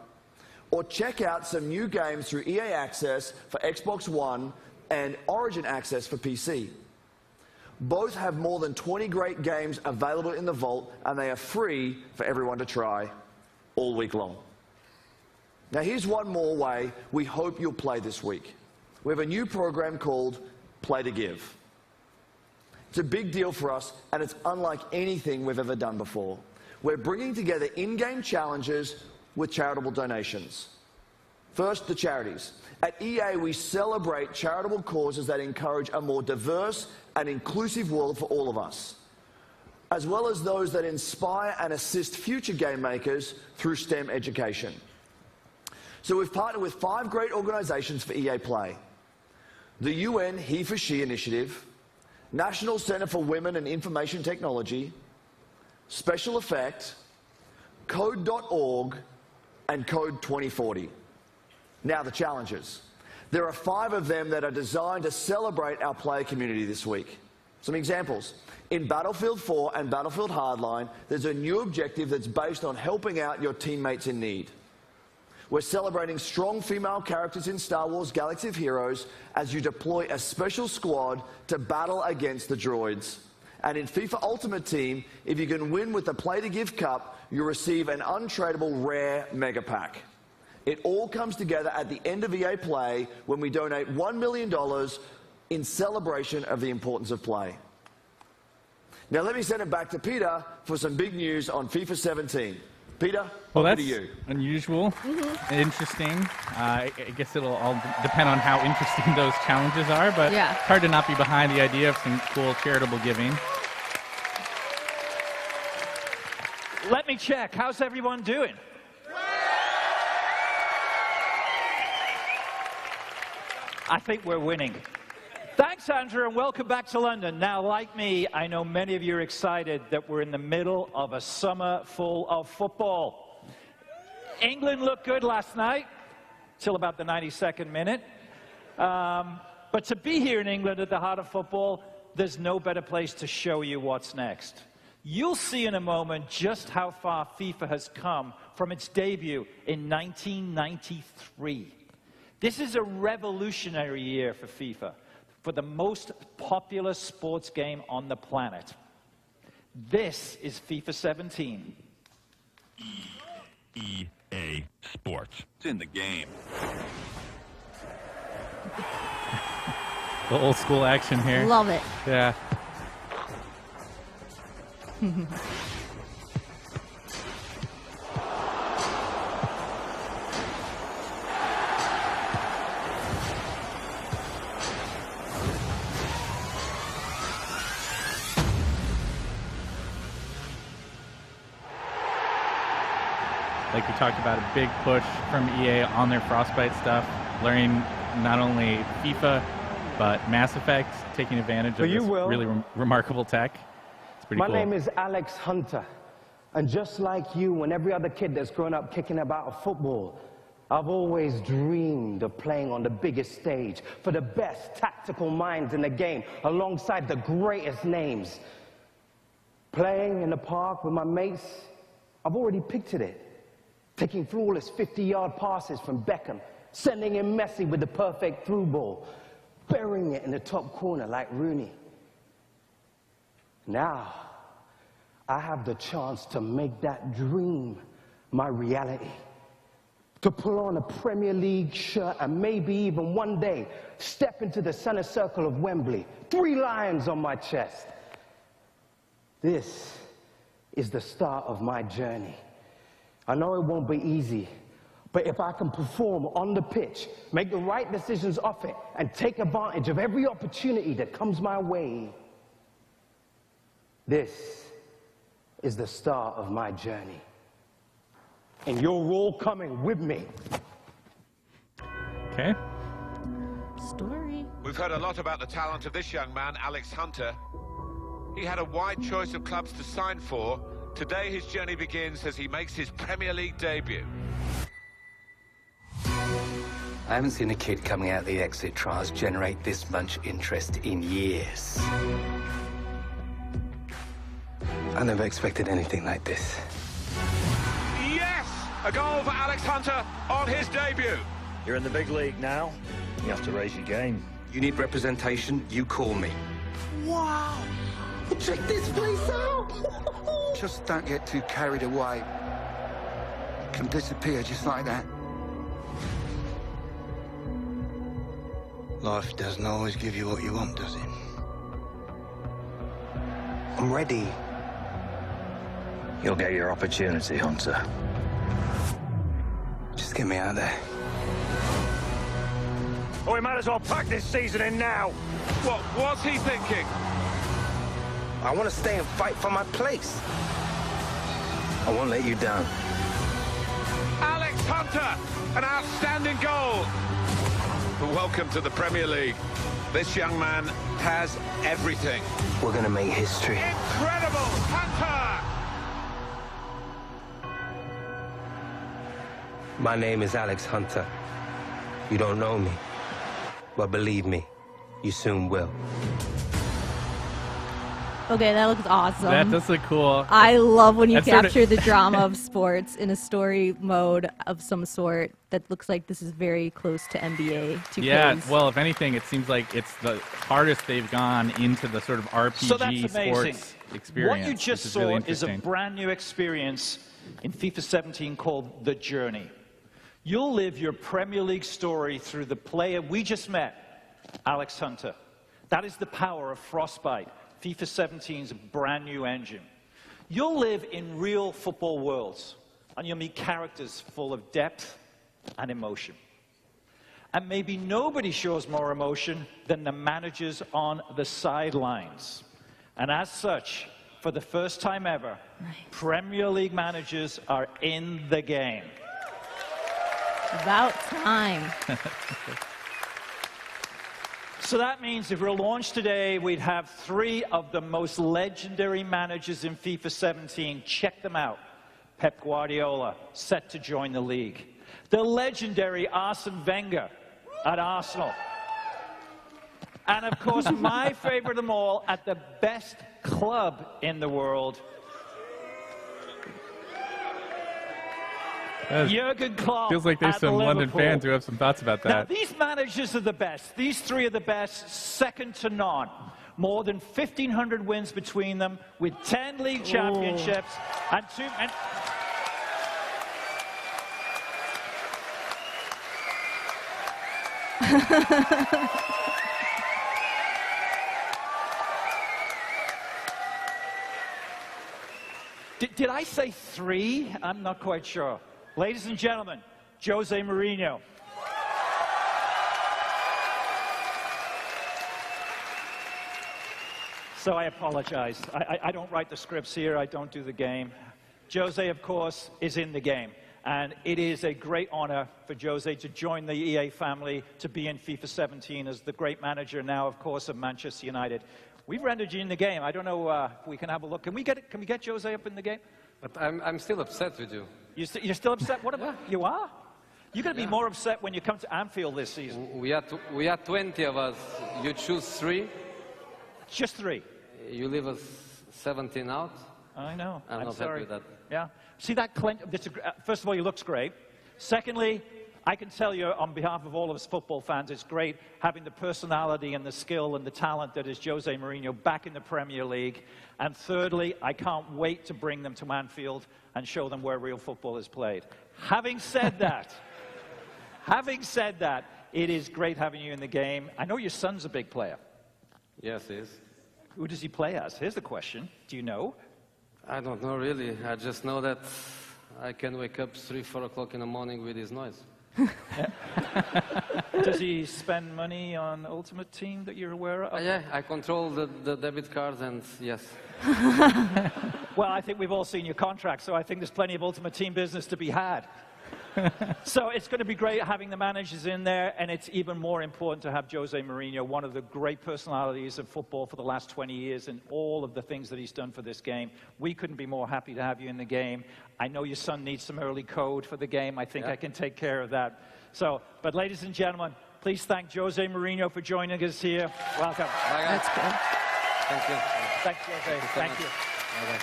or check out some new games through EA Access for Xbox One and Origin Access for PC. Both have more than 20 great games available in the vault, and they are free for everyone to try all week long. Now here's one more way we hope you'll play this week. We have a new program called Play to Give. It's a big deal for us, and it's unlike anything we've ever done before. We're bringing together in-game challenges with charitable donations. First, the charities. At EA, we celebrate charitable causes that encourage a more diverse and inclusive world for all of us, as well as those that inspire and assist future game makers through STEM education. So we've partnered with 5 great organizations for EA Play: the UN He for She Initiative, National Center for Women and Information Technology, Special Effect, Code.org, and Code 2040. Now the challenges. There are 5 of them that are designed to celebrate our player community this week. Some examples. In Battlefield 4 and Battlefield Hardline, there's a new objective that's based on helping out your teammates in need. We're celebrating strong female characters in Star Wars Galaxy of Heroes as you deploy a special squad to battle against the droids. And in FIFA Ultimate Team, if you can win with the Play to Give Cup, you'll receive an untradeable rare mega pack. It all comes together at the end of EA Play when we donate $1 million in celebration of the importance of play. Now let me send it back to Peter for some big news on FIFA 17. Peter, over to you. Unusual, interesting. I guess it'll all depend on how interesting those challenges are, but yeah, it's hard to not be behind the idea of some cool charitable giving. Let me check. How's everyone doing? I think we're winning. Thanks, Andrew, and welcome back to London. Now, like me, I know many of you are excited that we're in the middle of a summer full of football. England looked good last night, till about the 92nd minute. But to be here in England at the heart of football, there's no better place to show you what's next. You'll see in a moment just how far FIFA has come from its debut in 1993. This is a revolutionary year for FIFA, for the most popular sports game on the planet. This is FIFA 17. EA Sports. It's in the game. The old school action here. Love it. Yeah. Like we talked about, a big push from EA on their Frostbite stuff, learning not only FIFA, but Mass Effect, taking advantage of this really remarkable tech. It's pretty cool. My name is Alex Hunter, and just like you and every other kid that's grown up kicking about a football, I've always dreamed of playing on the biggest stage for the best tactical minds in the game, alongside the greatest names. Playing in the park with my mates, I've already pictured it. Taking flawless 50-yard passes from Beckham, sending in Messi with the perfect through ball, burying it in the top corner like Rooney. Now, I have the chance to make that dream my reality. To pull on a Premier League shirt and maybe even one day step into the center circle of Wembley, 3 lions on my chest. This is the start of my journey. I know it won't be easy, but if I can perform on the pitch, make the right decisions off it, and take advantage of every opportunity that comes my way, this is the start of my journey. And you're all coming with me. Okay. Story. We've heard a lot about the talent of this young man, Alex Hunter. He had a wide choice of clubs to sign for. Today his journey begins as he makes his Premier League debut. I haven't seen a kid coming out of the exit trials generate this much interest in years. I never expected anything like this. Yes! A goal for Alex Hunter on his debut. You're in the big league now. You have to raise your game. You need representation, you call me. Wow! Check this place out! Just don't get too carried away. It can disappear just like that. Life doesn't always give you what you want, does it? I'm ready. You'll get your opportunity, Hunter. Just get me out of there. Or we might as well pack this season in now. What was he thinking? I want to stay and fight for my place. I won't let you down. Alex Hunter, an outstanding goal. Welcome to the Premier League. This young man has everything. We're going to make history. Incredible, Hunter! My name is Alex Hunter. You don't know me, but believe me, you soon will. Okay, that looks awesome. That does look cool. I love when you That's sort of- capture the drama of sports in a story mode of some sort that looks like this is very close to NBA 2K's. Yeah, well, if anything, it seems like it's the hardest they've gone into the sort of RPG So that's amazing. sports experience. What you just which is saw really is a interesting. brand new experience in FIFA 17 called The Journey. You'll live your Premier League story through the player we just met, Alex Hunter. That is the power of Frostbite, FIFA 17's brand new engine. You'll live in real football worlds, and you'll meet characters full of depth and emotion. And maybe nobody shows more emotion than the managers on the sidelines. And as such, for the first time ever, Premier League managers are in the game. About time. So that means if we're launched today, we'd have 3 of the most legendary managers in FIFA 17. Check them out. Pep Guardiola, set to join the league. The legendary Arsene Wenger at Arsenal. And of course, my favorite of them all, at the best club in the world, Jurgen Klopp. Feels like there's at some London Liverpool. fans who have some thoughts about Now, that. these managers are the best. These 3 are the best, second to none. More than 1,500 wins between them, with 10 league championships and 2... Did I say 3? I'm not quite sure. Ladies and gentlemen, Jose Mourinho. So I apologize. I don't write the scripts here. I don't do the game. Jose, of course, is in the game. And it is a great honor for Jose to join the EA family, to be in FIFA 17 as the great manager now, of course, of Manchester United. We've rendered you in the game. I don't know if we can have a look. Can we get Jose up in the game? But I'm still upset with you. You're still upset? What about you are? You're going to be more upset when you come to Anfield this season. We are 20 of us. You choose 3. Just 3. You leave us 17 out. I know. I'm not sorry. happy with that. Yeah. See that? First of all, he looks great. Secondly, I can tell you on behalf of all of us football fans, it's great having the personality and the skill and the talent that is Jose Mourinho back in the Premier League. And thirdly, I can't wait to bring them to Anfield and show them where real football is played. Having said that, it is great having you in the game. I know your son's a big player. Yes, he is. Who does he play as? Here's the question. Do you know? I don't know really. I just know that I can wake up 3, 4 o'clock in the morning with his noise. Does he spend money on Ultimate Team that you're aware of? Yeah, I control the debit cards and yes. Well, I think we've all seen your contract, so I think there's plenty of Ultimate Team business to be had. So it's going to be great having the managers in there, and it's even more important to have Jose Mourinho, one of the great personalities of football for the last 20 years, and all of the things that he's done for this game. We couldn't be more happy to have you in the game. I know your son needs some early code for the game. I think I can take care of that. So, but ladies and gentlemen, please thank Jose Mourinho for joining us here. Welcome. That's good. Thank you. Thanks, Jose. Thank you. Bye-bye.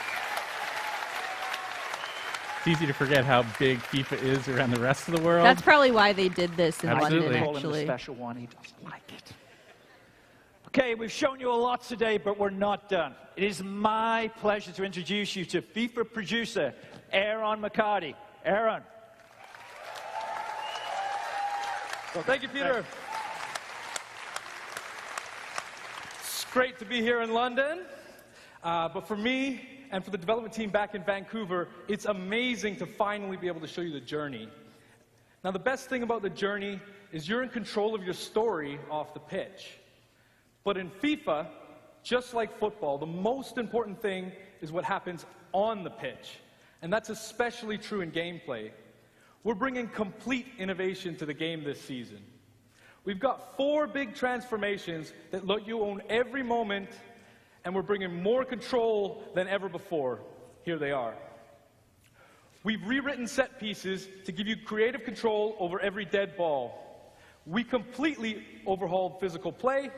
It's easy to forget how big FIFA is around the rest of the world. That's probably why they did this in Absolutely. London, Call him the actually. special one. He doesn't like it. Okay, we've shown you a lot today, but we're not done. It is my pleasure to introduce you to FIFA producer Aaron McCarty. Aaron. Well, thank you, Peter. It's great to be here in London. But for me and for the development team back in Vancouver, it's amazing to finally be able to show you the journey. Now, the best thing about the journey is you're in control of your story off the pitch. But in FIFA, just like football, the most important thing is what happens on the pitch. And that's especially true in gameplay. We're bringing complete innovation to the game this season. We've got 4 big transformations that let you own every moment, and we're bringing more control than ever before. Here they are. We've rewritten set pieces to give you creative control over every dead ball. We completely overhauled physical play.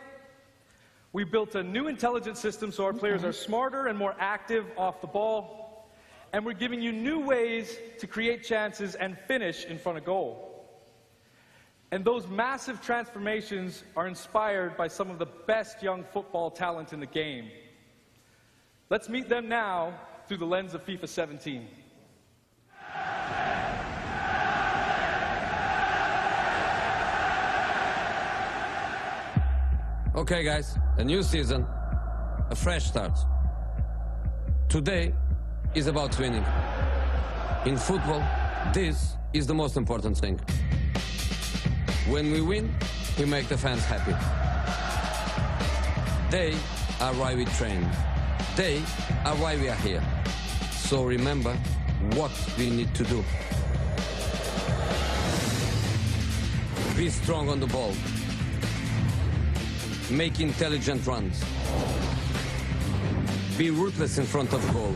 We built a new intelligence system so our players are smarter and more active off the ball. And we're giving you new ways to create chances and finish in front of goal. And those massive transformations are inspired by some of the best young football talent in the game. Let's meet them now through the lens of FIFA 17. Okay, guys, a new season, a fresh start. Today is about winning. In football, this is the most important thing. When we win, we make the fans happy. They are why we train. They are why we are here. So remember what we need to do. Be strong on the ball. Make intelligent runs. Be ruthless in front of goal.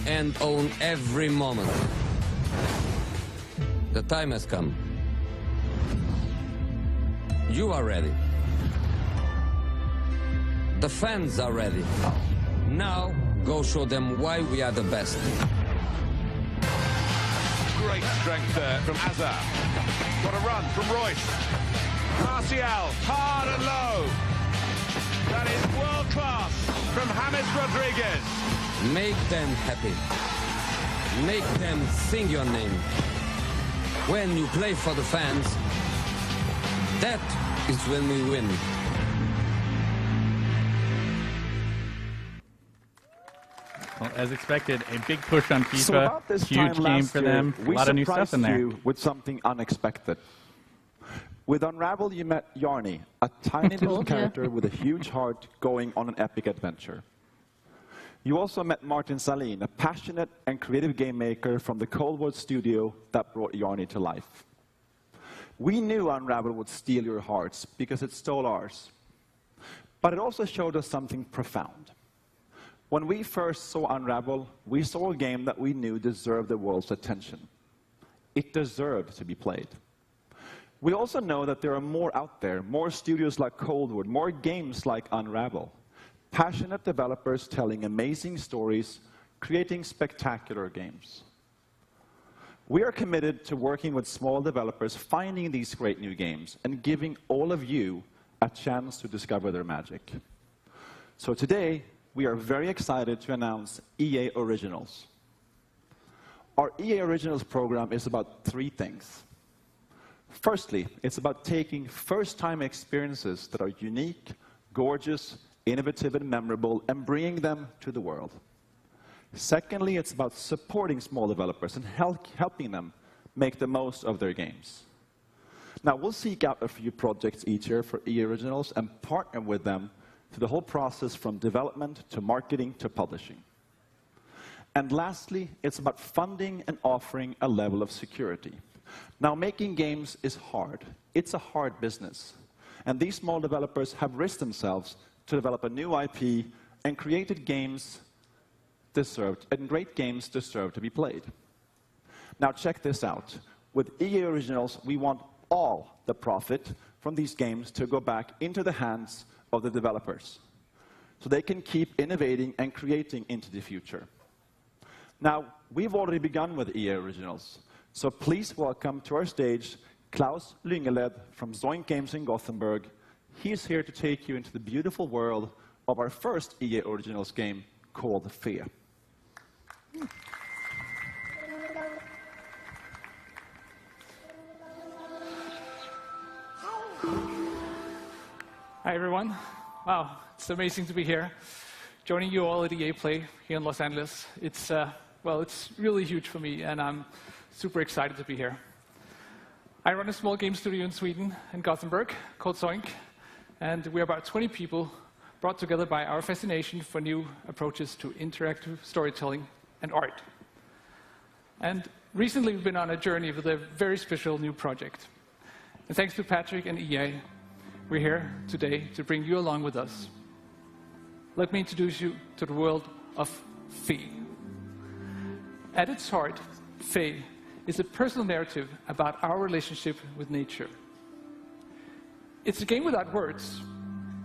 And own every moment. The time has come. You are ready. The fans are ready. Now, go show them why we are the best. Great strength there from Azar. What a run from Royce. Martial, hard and low. That is world class from James Rodriguez. Make them happy. Make them sing your name. When you play for the fans, that is when we win. Well, as expected, a big push on FIFA. So about this Huge time game last for year, them. A lot of new stuff in there. We surprised you with something unexpected. With Unravel, you met Yarny, a tiny little character with a huge heart going on an epic adventure. You also met Martin Salin, a passionate and creative game maker from the Cold War studio that brought Yarny to life. We knew Unravel would steal your hearts because it stole ours. But it also showed us something profound. When we first saw Unravel, we saw a game that we knew deserved the world's attention. It deserved to be played. We also know that there are more out there, more studios like Cold War, more games like Unravel. Passionate developers telling amazing stories, creating spectacular games. We are committed to working with small developers, finding these great new games, and giving all of you a chance to discover their magic. So today, we are very excited to announce EA Originals. Our EA Originals program is about 3 things. Firstly, it's about taking first-time experiences that are unique, gorgeous, innovative, and memorable, and bringing them to the world. Secondly, it's about supporting small developers and helping them make the most of their games. Now, we'll seek out a few projects each year for EA Originals and partner with them through the whole process from development to marketing to publishing. And lastly, it's about funding and offering a level of security. Now, making games is hard. It's a hard business. And these small developers have risked themselves to develop a new IP and created games and great games deserve to be played. Now, check this out. With EA Originals, we want all the profit from these games to go back into the hands of the developers so they can keep innovating and creating into the future. Now, we've already begun with EA Originals. So please welcome to our stage Klaus Lyngeled from Zoink Games in Gothenburg. He's here to take you into the beautiful world of our first EA Originals game called Fe. Hi, everyone. Wow, it's amazing to be here. joining you all at EA Play here in Los Angeles. It's, well, it's really huge for me, and I'm super excited to be here. I run a small game studio in Sweden, in Gothenburg, called Zoink, and we're about 20 people brought together by our fascination for new approaches to interactive storytelling and art. And recently we've been on a journey with a very special new project. And thanks to Patrick and EA, we're here today to bring you along with us. Let me introduce you to the world of Fe. At its heart, Fe is a personal narrative about our relationship with nature. It's a game without words,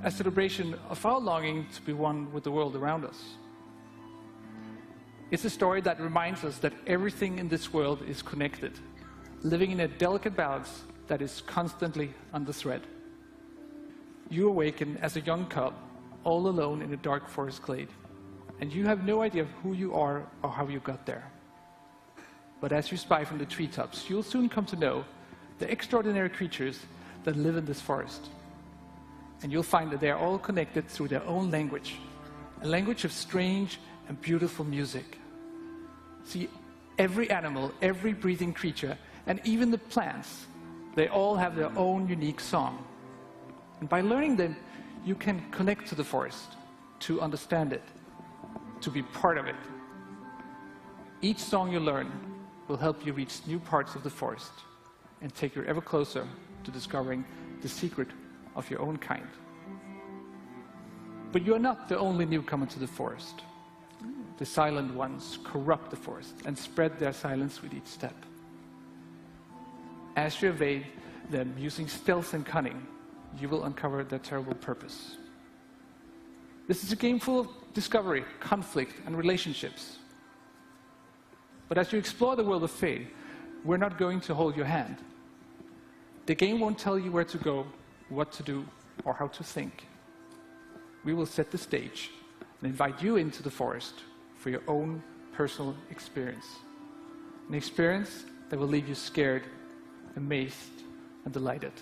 a celebration of our longing to be one with the world around us. It's a story that reminds us that everything in this world is connected, living in a delicate balance that is constantly under threat. You awaken as a young cub, all alone in a dark forest glade, and you have no idea who you are or how you got there. But as you spy from the treetops, you'll soon come to know the extraordinary creatures that live in this forest. And you'll find that they are all connected through their own language, a language of strange and beautiful music. See, every animal, every breathing creature, and even the plants, they all have their own unique song. And by learning them, you can connect to the forest, to understand it, to be part of it. Each song you learn will help you reach new parts of the forest and take you ever closer to discovering the secret of your own kind. But you're not the only newcomer to the forest. The silent ones corrupt the forest and spread their silence with each step. As you evade them using stealth and cunning, you will uncover their terrible purpose. This is a game full of discovery, conflict, and relationships. But as you explore the world of Fe, we're not going to hold your hand. The game won't tell you where to go, what to do, or how to think. We will set the stage and invite you into the forest for your own personal experience. An experience that will leave you scared, amazed, and delighted.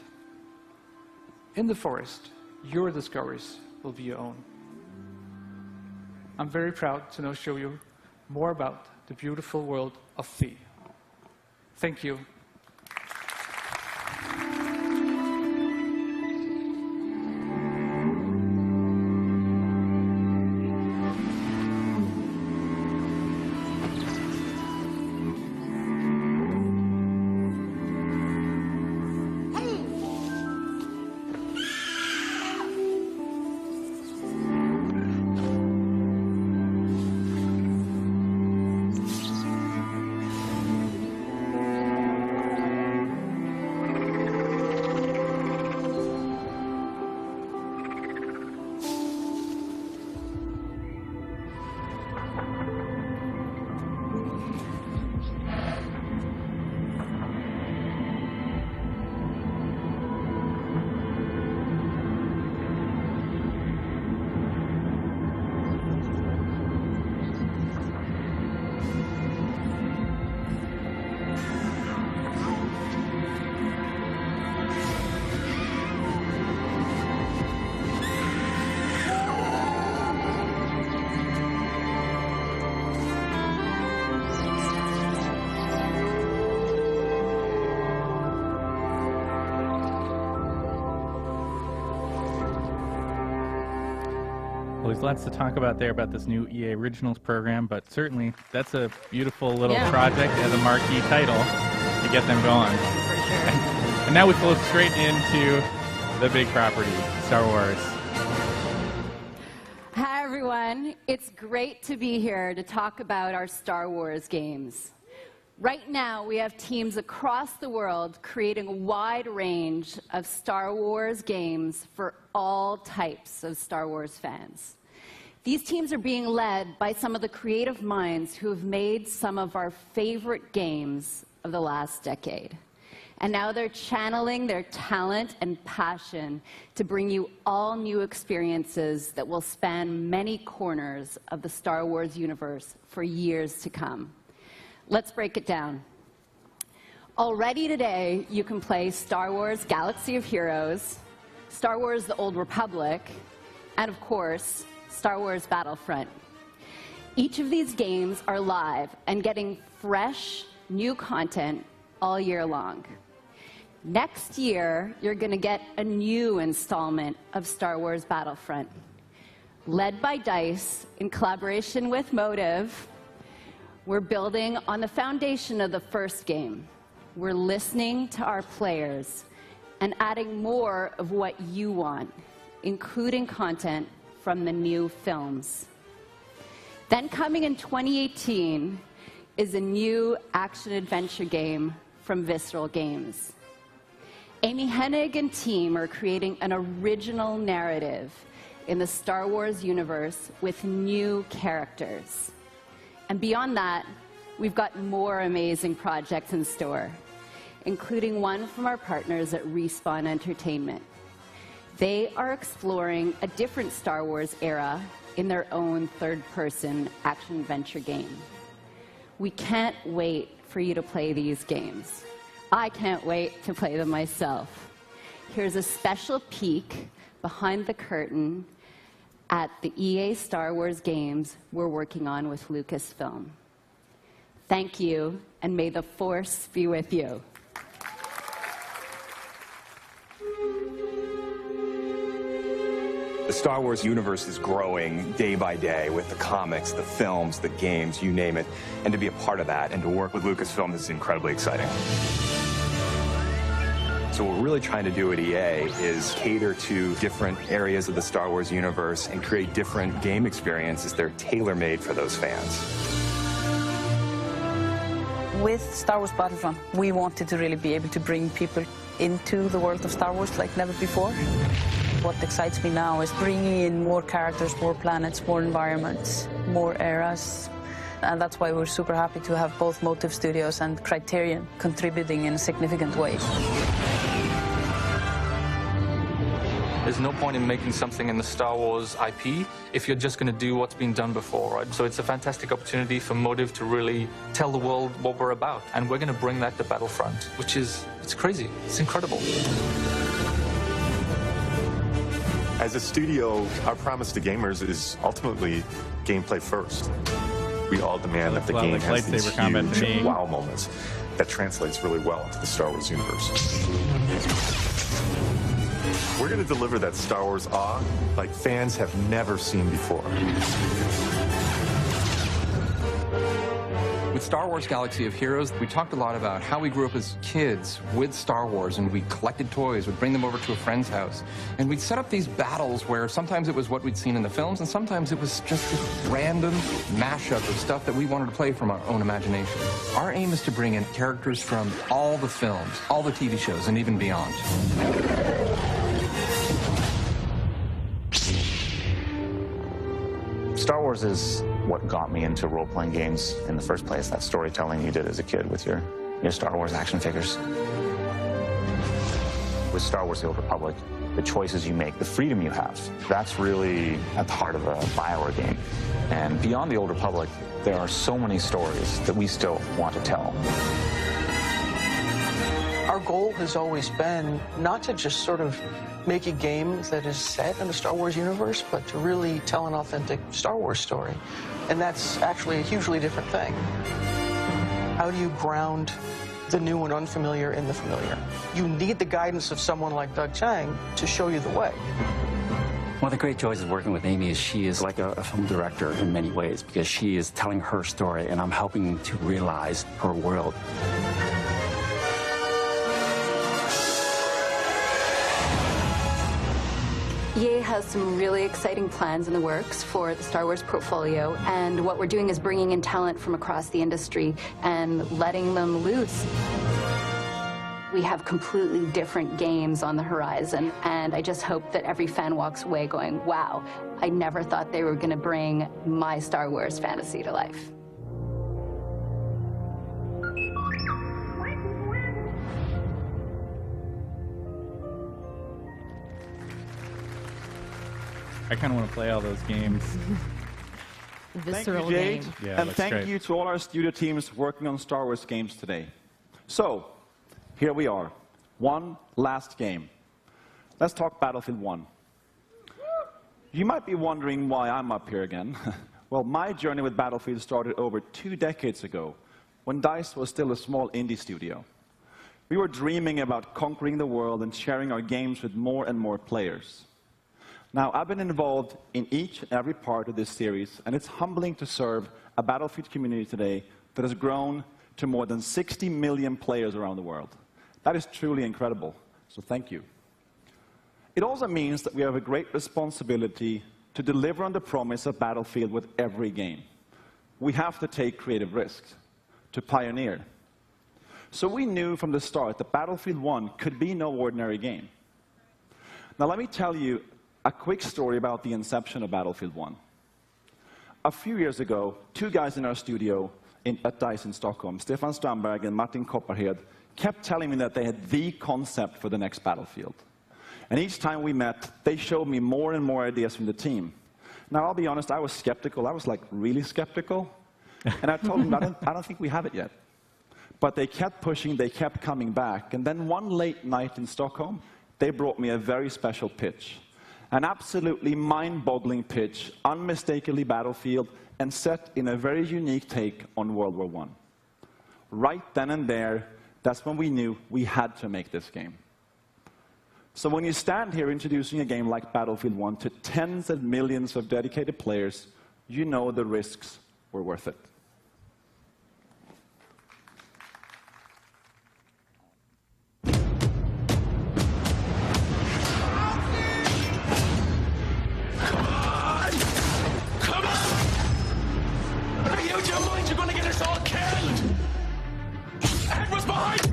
In the forest, your discoveries will be your own. I'm very proud to now show you more about the beautiful world of Fe. Thank you. Well, there's lots to talk about there about this new EA Originals program, but certainly that's a beautiful little project as a marquee title to get them going. For sure. And now we flow straight into the big property, Star Wars. Hi, everyone. It's great to be here to talk about our Star Wars games. Right now, we have teams across the world creating a wide range of Star Wars games for all types of Star Wars fans. These teams are being led by some of the creative minds who have made some of our favorite games of the last decade. And now they're channeling their talent and passion to bring you all new experiences that will span many corners of the Star Wars universe for years to come. Let's break it down. Already today, you can play Star Wars Galaxy of Heroes, Star Wars The Old Republic, and of course, Star Wars Battlefront. Each of these games are live and getting fresh, new content all year long. Next year, you're going to get a new installment of Star Wars Battlefront. Led by DICE, in collaboration with Motive, we're building on the foundation of the first game. We're listening to our players and adding more of what you want, including content from the new films. Then coming in 2018 is a new action-adventure game from Visceral Games. Amy Hennig and team are creating an original narrative in the Star Wars universe with new characters. And beyond that, we've got more amazing projects in store, including one from our partners at Respawn Entertainment. They are exploring a different Star Wars era in their own third-person action-adventure game. We can't wait for you to play these games. I can't wait to play them myself. Here's a special peek behind the curtain at the EA Star Wars games we're working on with Lucasfilm. Thank you, and may the Force be with you. The Star Wars universe is growing day by day with the comics, the films, the games, you name it. And to be a part of that and to work with Lucasfilm is incredibly exciting. So what we're really trying to do at EA is cater to different areas of the Star Wars universe and create different game experiences that are tailor-made for those fans. With Star Wars Battlefront, we wanted to really be able to bring people into the world of Star Wars like never before. What excites me now is bringing in more characters, more planets, more environments, more eras. And that's why we're super happy to have both Motive Studios and Criterion contributing in a significant way. There's no point in making something in the Star Wars IP if you're just going to do what's been done before, right? So it's a fantastic opportunity for Motive to really tell the world what we're about. And we're going to bring that to Battlefront, which is, it's crazy. It's incredible. As a studio, our promise to gamers is ultimately gameplay first. We all demand that the game has these huge wow moments that translates really well into the Star Wars universe. We're going to deliver that Star Wars awe like fans have never seen before. With Star Wars Galaxy of Heroes, we talked a lot about how we grew up as kids with Star Wars, and we collected toys, we'd bring them over to a friend's house, and we'd set up these battles where sometimes it was what we'd seen in the films, and sometimes it was just this random mashup of stuff that we wanted to play from our own imagination. Our aim is to bring in characters from all the films, all the TV shows, and even beyond. Star Wars is what got me into role-playing games in the first place, that storytelling you did as a kid with your Star Wars action figures. With Star Wars: The Old Republic, the choices you make, the freedom you have, that's really at the heart of a BioWare game. And beyond The Old Republic, there are so many stories that we still want to tell. Our goal has always been not to just sort of make a game that is set in the Star Wars universe, but to really tell an authentic Star Wars story. And that's actually a hugely different thing. How do you ground the new and unfamiliar in the familiar? You need the guidance of someone like Doug Chiang to show you the way. One of the great joys of working with Amy is she is like a film director in many ways, because she is telling her story and I'm helping to realize her world. EA has some really exciting plans in the works for the Star Wars portfolio, and what we're doing is bringing in talent from across the industry and letting them loose. We have completely different games on the horizon, and I just hope that every fan walks away going, wow, I never thought they were going to bring my Star Wars fantasy to life. I kind of want to play all those games. Visceral thank you, Jade, game. Yeah, and looks thank great. you to all our studio teams working on Star Wars games today. So, here we are. One last game. Let's talk Battlefield 1. You might be wondering why I'm up here again. Well, my journey with Battlefield started over 2 decades ago, when DICE was still a small indie studio. We were dreaming about conquering the world and sharing our games with more and more players. Now, I've been involved in each and every part of this series, and it's humbling to serve a Battlefield community today that has grown to more than 60 million players around the world. That is truly incredible, so thank you. It also means that we have a great responsibility to deliver on the promise of Battlefield with every game. We have to take creative risks, to pioneer. So we knew from the start that Battlefield 1 could be no ordinary game. Now let me tell you a quick story about the inception of Battlefield 1. A few years ago, 2 guys in our studio at DICE in Stockholm, Stefan Strandberg and Martin Kopparhed, kept telling me that they had the concept for the next Battlefield. And each time we met, they showed me more and more ideas from the team. Now, I'll be honest, I was skeptical. I was like really skeptical. And I told them, I don't think we have it yet. But they kept pushing, they kept coming back. And then one late night in Stockholm, they brought me a very special pitch. An absolutely mind-boggling pitch, unmistakably Battlefield, and set in a very unique take on World War I. Right then and there, that's when we knew we had to make this game. So when you stand here introducing a game like Battlefield 1 to tens of millions of dedicated players, you know the risks were worth it. You're gonna get us all killed! Edward's behind!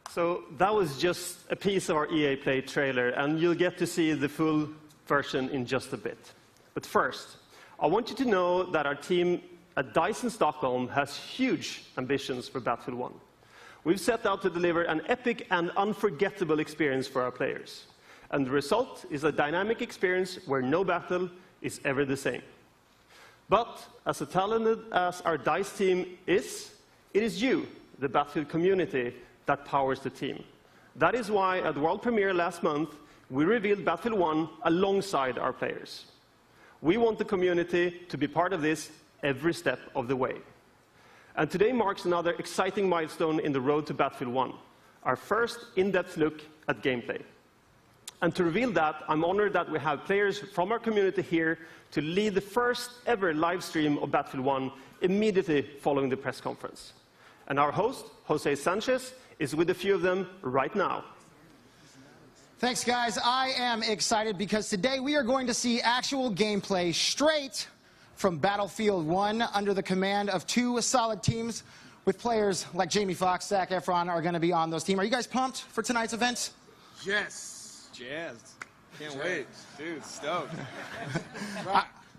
So that was just a piece of our EA Play trailer, and you'll get to see the full version in just a bit. But first, I want you to know that our team at DICE in Stockholm has huge ambitions for Battlefield 1. We've set out to deliver an epic and unforgettable experience for our players. And the result is a dynamic experience where no battle is ever the same. But as talented as our DICE team is, it is you, the Battlefield community, that powers the team. That is why at the world premiere last month, we revealed Battlefield 1 alongside our players. We want the community to be part of this every step of the way. And today marks another exciting milestone in the road to Battlefield 1, our first in-depth look at gameplay. And to reveal that, I'm honored that we have players from our community here to lead the first ever live stream of Battlefield 1 immediately following the press conference. And our host, Jose Sanchez, is with a few of them right now. Thanks, guys. I am excited because today we are going to see actual gameplay straight from Battlefield 1 under the command of 2 solid teams with players like Jamie Foxx, Zac Efron are going to be on those teams. Are you guys pumped for tonight's event? Yes. Jazzed. Can't wait. Dude, stoked.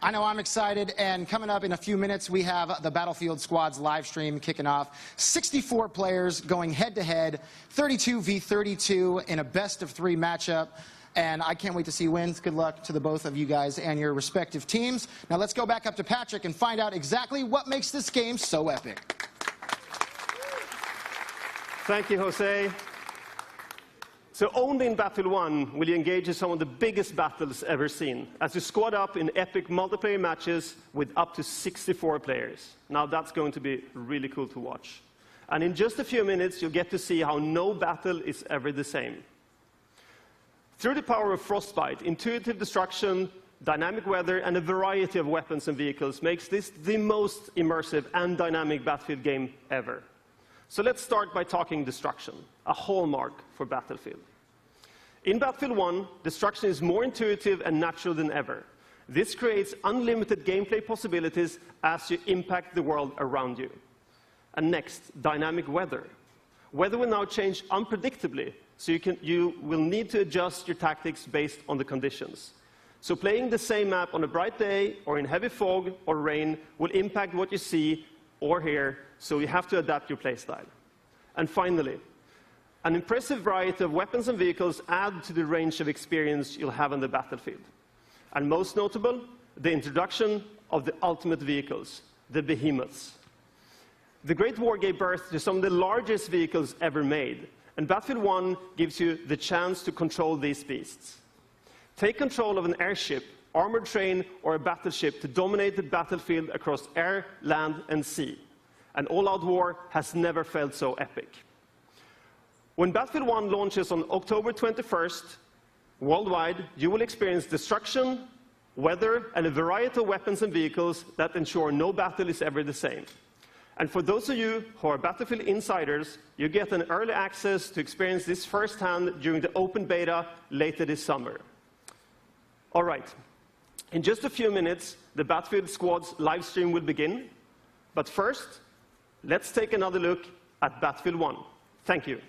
I know I'm excited, and coming up in a few minutes, we have the Battlefield Squads live stream kicking off. 64 players going head-to-head, 32 v 32 in a best-of-3 matchup, and I can't wait to see wins. Good luck to the both of you guys and your respective teams. Now let's go back up to Patrick and find out exactly what makes this game so epic. Thank you, Jose. So only in Battlefield 1 will you engage in some of the biggest battles ever seen, as you squad up in epic multiplayer matches with up to 64 players. Now that's going to be really cool to watch. And in just a few minutes, you'll get to see how no battle is ever the same. Through the power of Frostbite, intuitive destruction, dynamic weather, and a variety of weapons and vehicles makes this the most immersive and dynamic Battlefield game ever. So let's start by talking destruction, a hallmark for Battlefield. In Battlefield 1, destruction is more intuitive and natural than ever. This creates unlimited gameplay possibilities as you impact the world around you. And next, dynamic weather. Weather will now change unpredictably, so you will need to adjust your tactics based on the conditions. So playing the same map on a bright day or in heavy fog or rain will impact what you see or hear, so you have to adapt your playstyle. And finally, an impressive variety of weapons and vehicles add to the range of experience you'll have on the battlefield. And most notable, the introduction of the ultimate vehicles, the behemoths. The Great War gave birth to some of the largest vehicles ever made, and Battlefield 1 gives you the chance to control these beasts. Take control of an airship, armored train, or a battleship to dominate the battlefield across air, land, and sea. An all-out war has never felt so epic. When Battlefield 1 launches on October 21st, worldwide, you will experience destruction, weather, and a variety of weapons and vehicles that ensure no battle is ever the same. And for those of you who are Battlefield insiders, you get an early access to experience this firsthand during the open beta later this summer. All right, in just a few minutes, the Battlefield Squad's live stream will begin. But first, let's take another look at Battlefield 1. Thank you.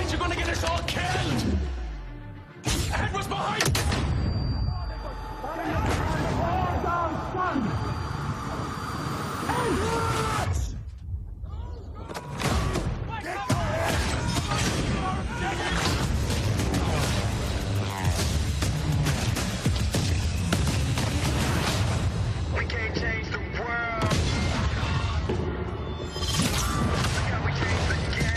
You're gonna get us all killed! Head was behind! We can't change the world. Look how we changed the game.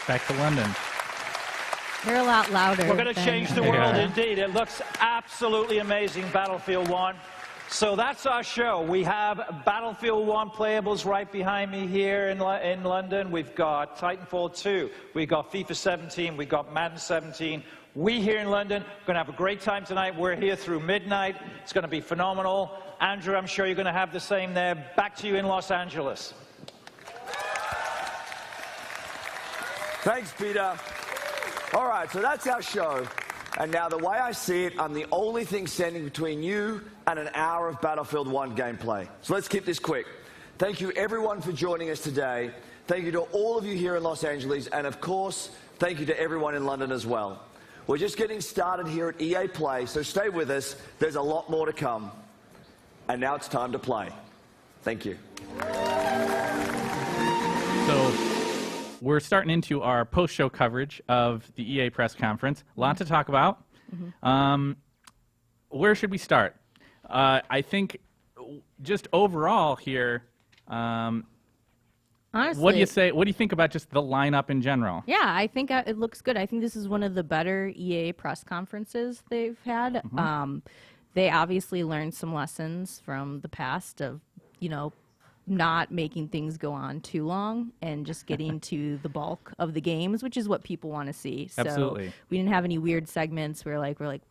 Back to London. They're a lot louder. We're going to than- change the world indeed. It looks absolutely amazing, Battlefield 1. So that's our show. We have Battlefield 1 playables right behind me here in London. We've got Titanfall 2. We've got FIFA 17. We've got Madden 17. We here in London are going to have a great time tonight. We're here through midnight. It's going to be phenomenal. Andrew, I'm sure you're going to have the same there. Back to you in Los Angeles. Thanks, Peter. All right, so that's our show. And now, the way I see it, I'm the only thing standing between you and an hour of Battlefield 1 gameplay. So let's keep this quick. Thank you, everyone, for joining us today. Thank you to all of you here in Los Angeles. And, of course, thank you to everyone in London as well. We're just getting started here at EA Play, so stay with us. There's a lot more to come. And now it's time to play. Thank you. So we're starting into our post-show coverage of the EA press conference. A lot to talk about. Where should we start? I think just overall here, Honestly, what do you say? What do you think about just the lineup in general? Yeah, I think it looks good. I think this is one of the better EA press conferences they've had. They obviously learned some lessons from the past of, you know, not making things go on too long and just getting to the bulk of the games, which is what people want to see. So Absolutely. we didn't have any weird segments where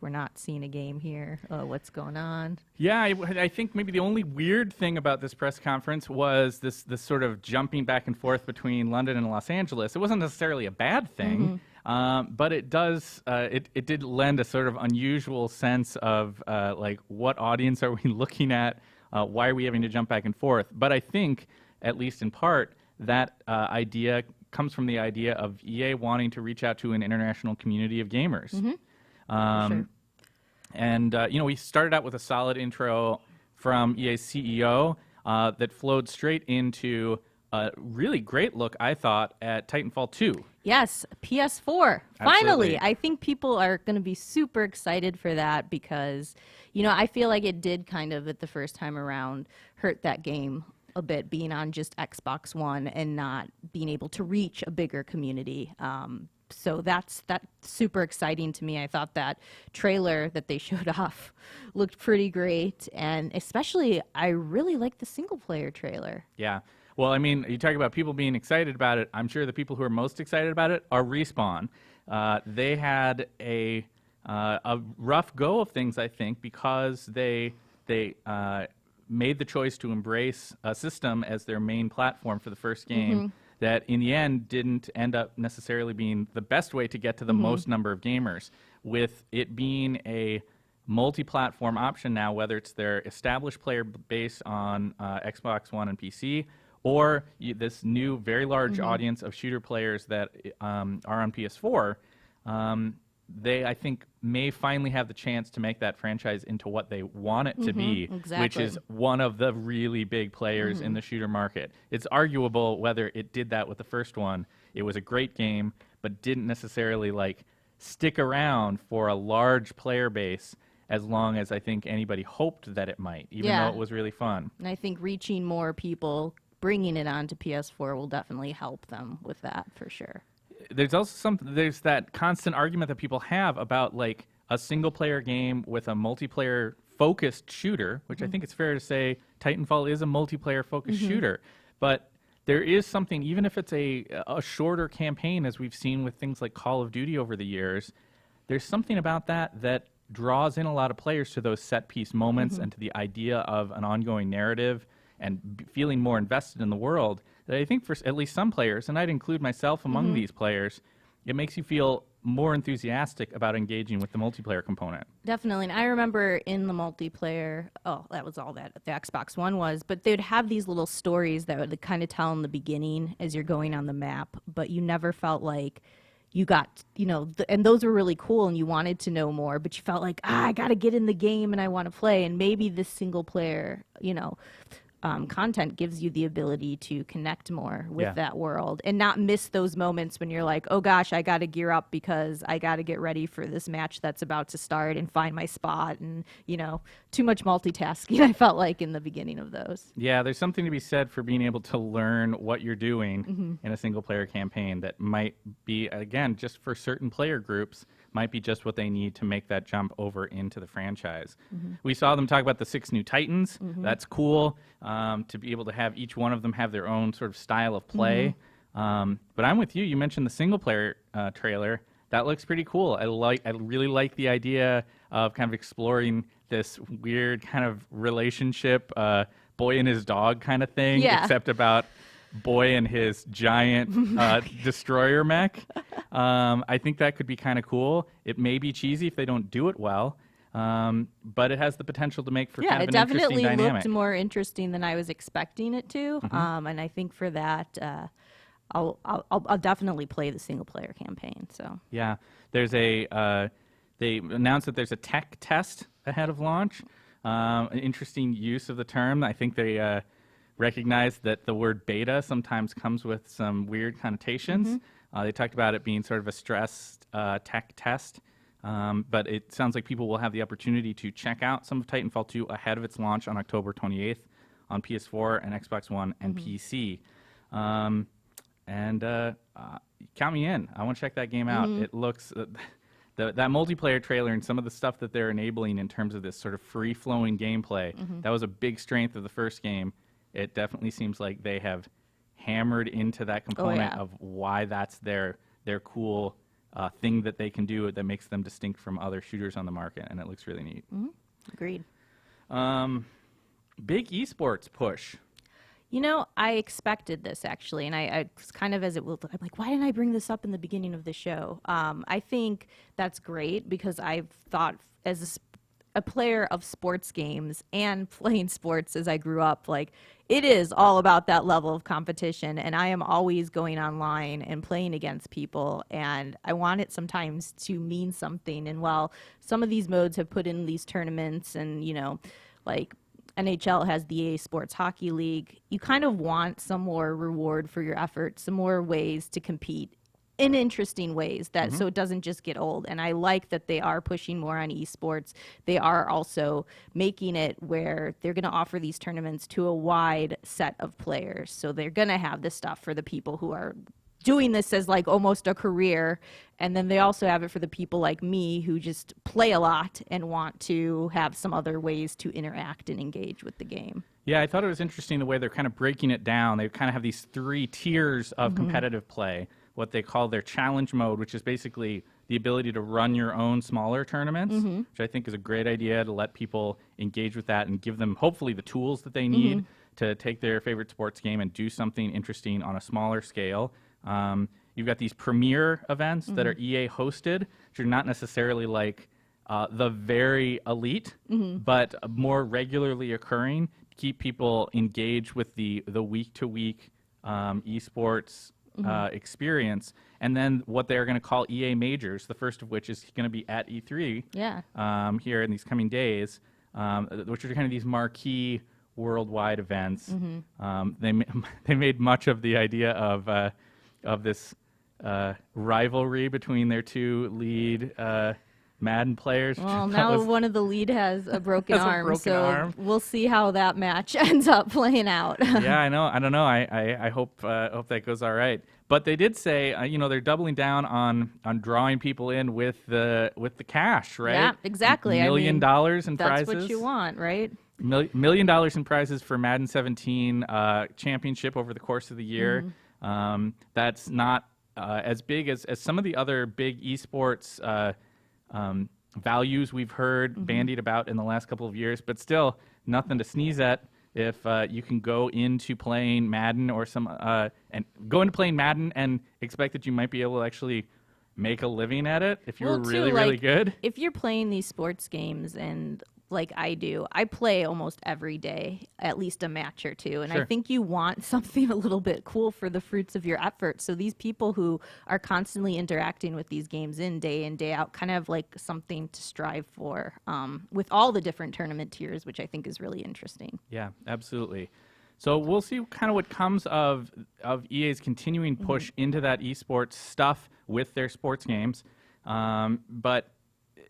we're not seeing a game here. What's going on? Yeah, I think maybe the only weird thing about this press conference was this sort of jumping back and forth between London and Los Angeles. It wasn't necessarily a bad thing. But it does, it did lend a sort of unusual sense of like, what audience are we looking at? Why are we having to jump back and forth? But I think, at least in part, that idea comes from the idea of EA wanting to reach out to an international community of gamers. Sure. And, you know, we started out with a solid intro from EA's CEO that flowed straight into a really great look, I thought, at Titanfall 2. Yes, PS4. Absolutely. Finally, I think people are going to be super excited for that because, you know, I feel like it did kind of, at the first time around, hurt that game a bit, being on just Xbox One and not being able to reach a bigger community. So that's super exciting to me. I thought that trailer that they showed off looked pretty great, and especially I really liked the single-player trailer. Yeah. Well, I mean, you talk about people being excited about it. I'm sure the people who are most excited about it are Respawn. They had a rough go of things, I think, because they made the choice to embrace a system as their main platform for the first game that in the end didn't end up necessarily being the best way to get to the most number of gamers. With it being a multi-platform option now, whether it's their established player base on Xbox One and PC, or this new very large audience of shooter players that are on PS4, they, I think, may finally have the chance to make that franchise into what they want it to be, which is one of the really big players in the shooter market. It's arguable whether it did that with the first one. It was a great game, but didn't necessarily like stick around for a large player base as long as I think anybody hoped that it might, even though it was really fun. And I think reaching more people, bringing it onto PS4 will definitely help them with that for sure. There's also there's that constant argument that people have about like a single player game with a multiplayer focused shooter, which I think it's fair to say Titanfall is a multiplayer focused shooter. But there is something, even if it's a shorter campaign, as we've seen with things like Call of Duty over the years, there's something about that draws in a lot of players to those set piece moments and to the idea of an ongoing narrative and feeling more invested in the world, that I think for at least some players, and I'd include myself among these players, it makes you feel more enthusiastic about engaging with the multiplayer component. Definitely. And I remember in the multiplayer, that was all that the Xbox One was, but they'd have these little stories that would kind of tell in the beginning as you're going on the map, but you never felt like you got, you know, and those were really cool and you wanted to know more, but you felt like, I got to get in the game and I want to play. And maybe this single player, you know, content gives you the ability to connect more with that world and not miss those moments when you're like, oh gosh, I got to gear up because I got to get ready for this match that's about to start and find my spot, and, you know, too much multitasking I felt like in the beginning of those. Yeah, there's something to be said for being able to learn what you're doing in a single player campaign that might be, again, just for certain player groups, might be just what they need to make that jump over into the franchise. We saw them talk about the 6 new Titans. That's cool, to be able to have each one of them have their own sort of style of play. But I'm with you. You mentioned the single player trailer. That looks pretty cool. I really like the idea of kind of exploring this weird kind of relationship, boy and his dog kind of thing, except about boy and his giant destroyer mech. I think that could be kind of cool. It may be cheesy if they don't do it well, but it has the potential to make for kind of an interesting dynamic. Yeah, it definitely looked more interesting than I was expecting it to, and I think for that, I'll definitely play the single player campaign. So yeah, there's they announced that there's a tech test ahead of launch. An interesting use of the term. I think they recognize that the word beta sometimes comes with some weird connotations. They talked about it being sort of a stressed tech test, but it sounds like people will have the opportunity to check out some of Titanfall 2 ahead of its launch on October 28th on PS4 and Xbox One and PC. Count me in. I want to check that game out. It looks... that multiplayer trailer and some of the stuff that they're enabling in terms of this sort of free-flowing gameplay, that was a big strength of the first game. It definitely seems like they have hammered into that component of why that's their cool thing that they can do that makes them distinct from other shooters on the market, and it looks really neat. Agreed. Big esports push. You know, I expected this actually, and I was kind of I'm like, why didn't I bring this up in the beginning of the show? I think that's great because I've thought as a player of sports games and playing sports as I grew up, like it is all about that level of competition, and I am always going online and playing against people, and I want it sometimes to mean something. And while some of these modes have put in these tournaments and, you know, like NHL has the EA Sports Hockey League, you kind of want some more reward for your effort, some more ways to compete in interesting ways that so it doesn't just get old. And I like that they are pushing more on esports. They are also making it where they're going to offer these tournaments to a wide set of players. So they're going to have this stuff for the people who are doing this as like almost a career, and then they also have it for the people like me who just play a lot and want to have some other ways to interact and engage with the game. Yeah, I thought it was interesting the way they're kind of breaking it down. They kind of have these 3 tiers of competitive play, what they call their challenge mode, which is basically the ability to run your own smaller tournaments, which I think is a great idea to let people engage with that and give them hopefully the tools that they need to take their favorite sports game and do something interesting on a smaller scale. You've got these premier events that are EA hosted, which are not necessarily like the very elite, but more regularly occurring to keep people engaged with the week-to-week esports experience. And then what they're going to call EA Majors, the first of which is going to be at E3 here in these coming days, which are kind of these marquee worldwide events. They made much of the idea of this rivalry between their 2 lead Madden players. Well, now one of the lead has a broken arm, we'll see how that match ends up playing out. Yeah, I know. I don't know. I hope that goes all right. But they did say, you know, they're doubling down on drawing people in with the cash, right? Yeah, exactly. $1 million in prizes. That's what you want, right? $1 million in prizes for Madden 17 championship over the course of the year. That's not as big as some of the other big esports values we've heard bandied about in the last couple of years, but still nothing to sneeze at if you can go into playing Madden or and go into playing Madden and expect that you might be able to actually make a living at it if you're really good. If you're playing these sports games and like I do, I play almost every day, at least a match or 2. And I think you want something a little bit cool for the fruits of your effort. So these people who are constantly interacting with these games in day out, kind of like something to strive for with all the different tournament tiers, which I think is really interesting. Yeah, absolutely. So we'll see kind of what comes of EA's continuing push into that esports stuff with their sports games. But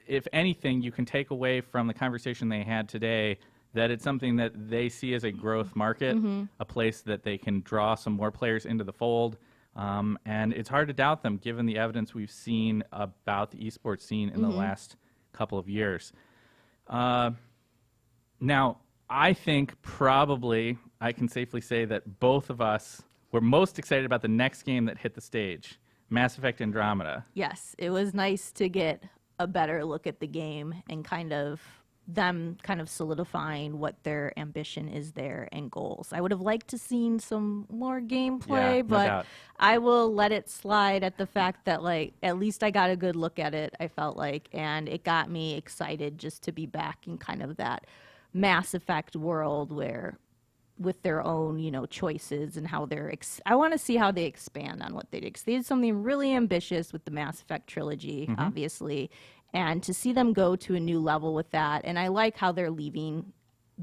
if anything, you can take away from the conversation they had today that it's something that they see as a growth market, a place that they can draw some more players into the fold. And it's hard to doubt them given the evidence we've seen about the esports scene in the last couple of years. Now, I think probably I can safely say that both of us were most excited about the next game that hit the stage, Mass Effect Andromeda. Yes, it was nice to get a better look at the game and kind of solidifying what their ambition is there and goals. I would have liked to seen some more gameplay, but I will let it slide at the fact that like at least I got a good look at it, I felt like, and it got me excited just to be back in kind of that Mass Effect world where with their own, you know, choices and how they're I want to see how they expand on what they did. 'Cause they did something really ambitious with the Mass Effect trilogy, obviously, and to see them go to a new level with that. And I like how they're leaving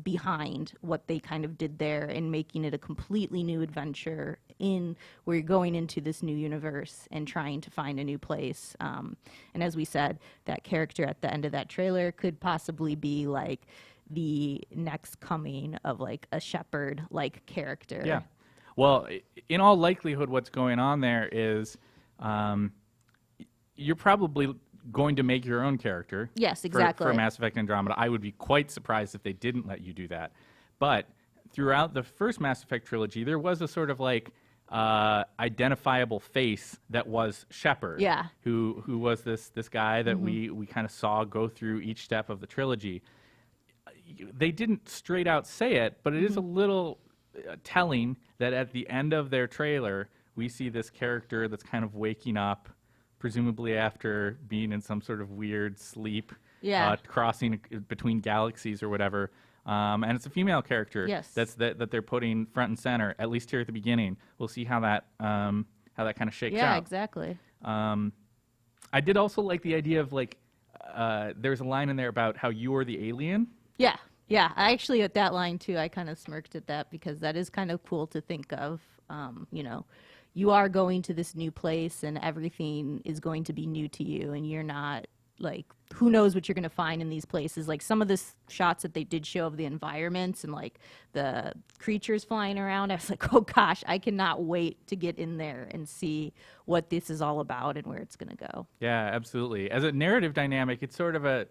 behind what they kind of did there and making it a completely new adventure in where you're going into this new universe and trying to find a new place. And as we said, that character at the end of that trailer could possibly be like the next coming of like a shepherd like character. Yeah. Well, in all likelihood, what's going on there is you're probably going to make your own character. Yes, exactly. For Mass Effect Andromeda. I would be quite surprised if they didn't let you do that. But throughout the first Mass Effect trilogy, there was a sort of like identifiable face that was Shepard. Yeah. Who was this guy that we kind of saw go through each step of the trilogy. They didn't straight out say it, but it is a little telling that at the end of their trailer, we see this character that's kind of waking up, presumably after being in some sort of weird sleep, crossing between galaxies or whatever. And it's a female character that they're putting front and center, at least here at the beginning. We'll see how that kind of shakes out. Yeah, exactly. I did also like the idea of like there's a line in there about how you are the alien. Yeah. Yeah, I actually at that line too, I kind of smirked at that because that is kind of cool to think of. You know, you are going to this new place and everything is going to be new to you, and you're not like, who knows what you're going to find in these places. Like some of the shots that they did show of the environments and like the creatures flying around, I was like, oh gosh, I cannot wait to get in there and see what this is all about and where it's going to go. Yeah, absolutely. As a narrative dynamic, it's sort of a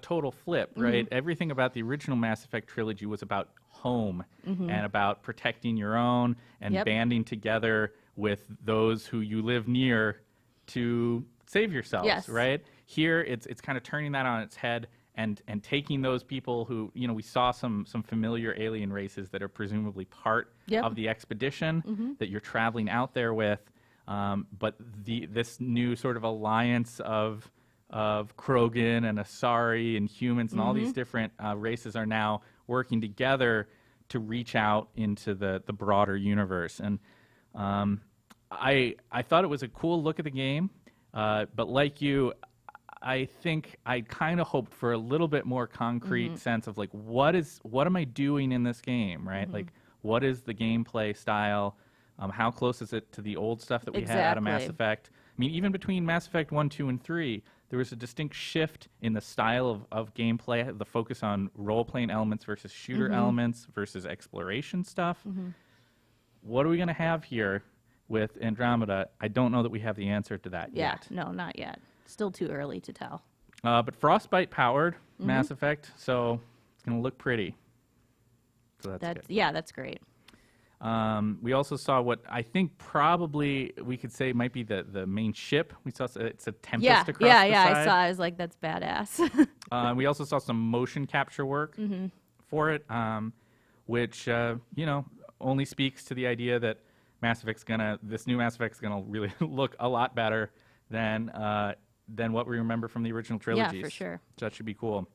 total flip, right? Everything about the original Mass Effect trilogy was about home and about protecting your own and banding together with those who you live near to save yourselves, right? Here, it's kind of turning that on its head and taking those people who, you know, we saw some familiar alien races that are presumably part of the expedition that you're traveling out there with, but this new sort of alliance of Krogan and Asari and humans and all these different races are now working together to reach out into the broader universe. And I thought it was a cool look at the game, but like you, I think I kind of hoped for a little bit more concrete sense of like what am I doing in this game, right? Like what is the gameplay style? How close is it to the old stuff that we had out of Mass Effect? I mean, even between Mass Effect 1, 2, and 3, there was a distinct shift in the style of gameplay, the focus on role-playing elements versus shooter elements versus exploration stuff. What are we going to have here with Andromeda? I don't know that we have the answer to that yet. No, not yet. Still too early to tell. But Frostbite-powered Mass Effect, so it's going to look pretty. So that's good. Yeah, that's great. We also saw what I think probably we could say might be the main ship. We saw it's a Tempest across the side. I saw. I was like, that's badass. We also saw some motion capture work for it, which you know, only speaks to the idea that this new Mass Effect's gonna really look a lot better than what we remember from the original trilogies. Yeah, for sure. So that should be cool.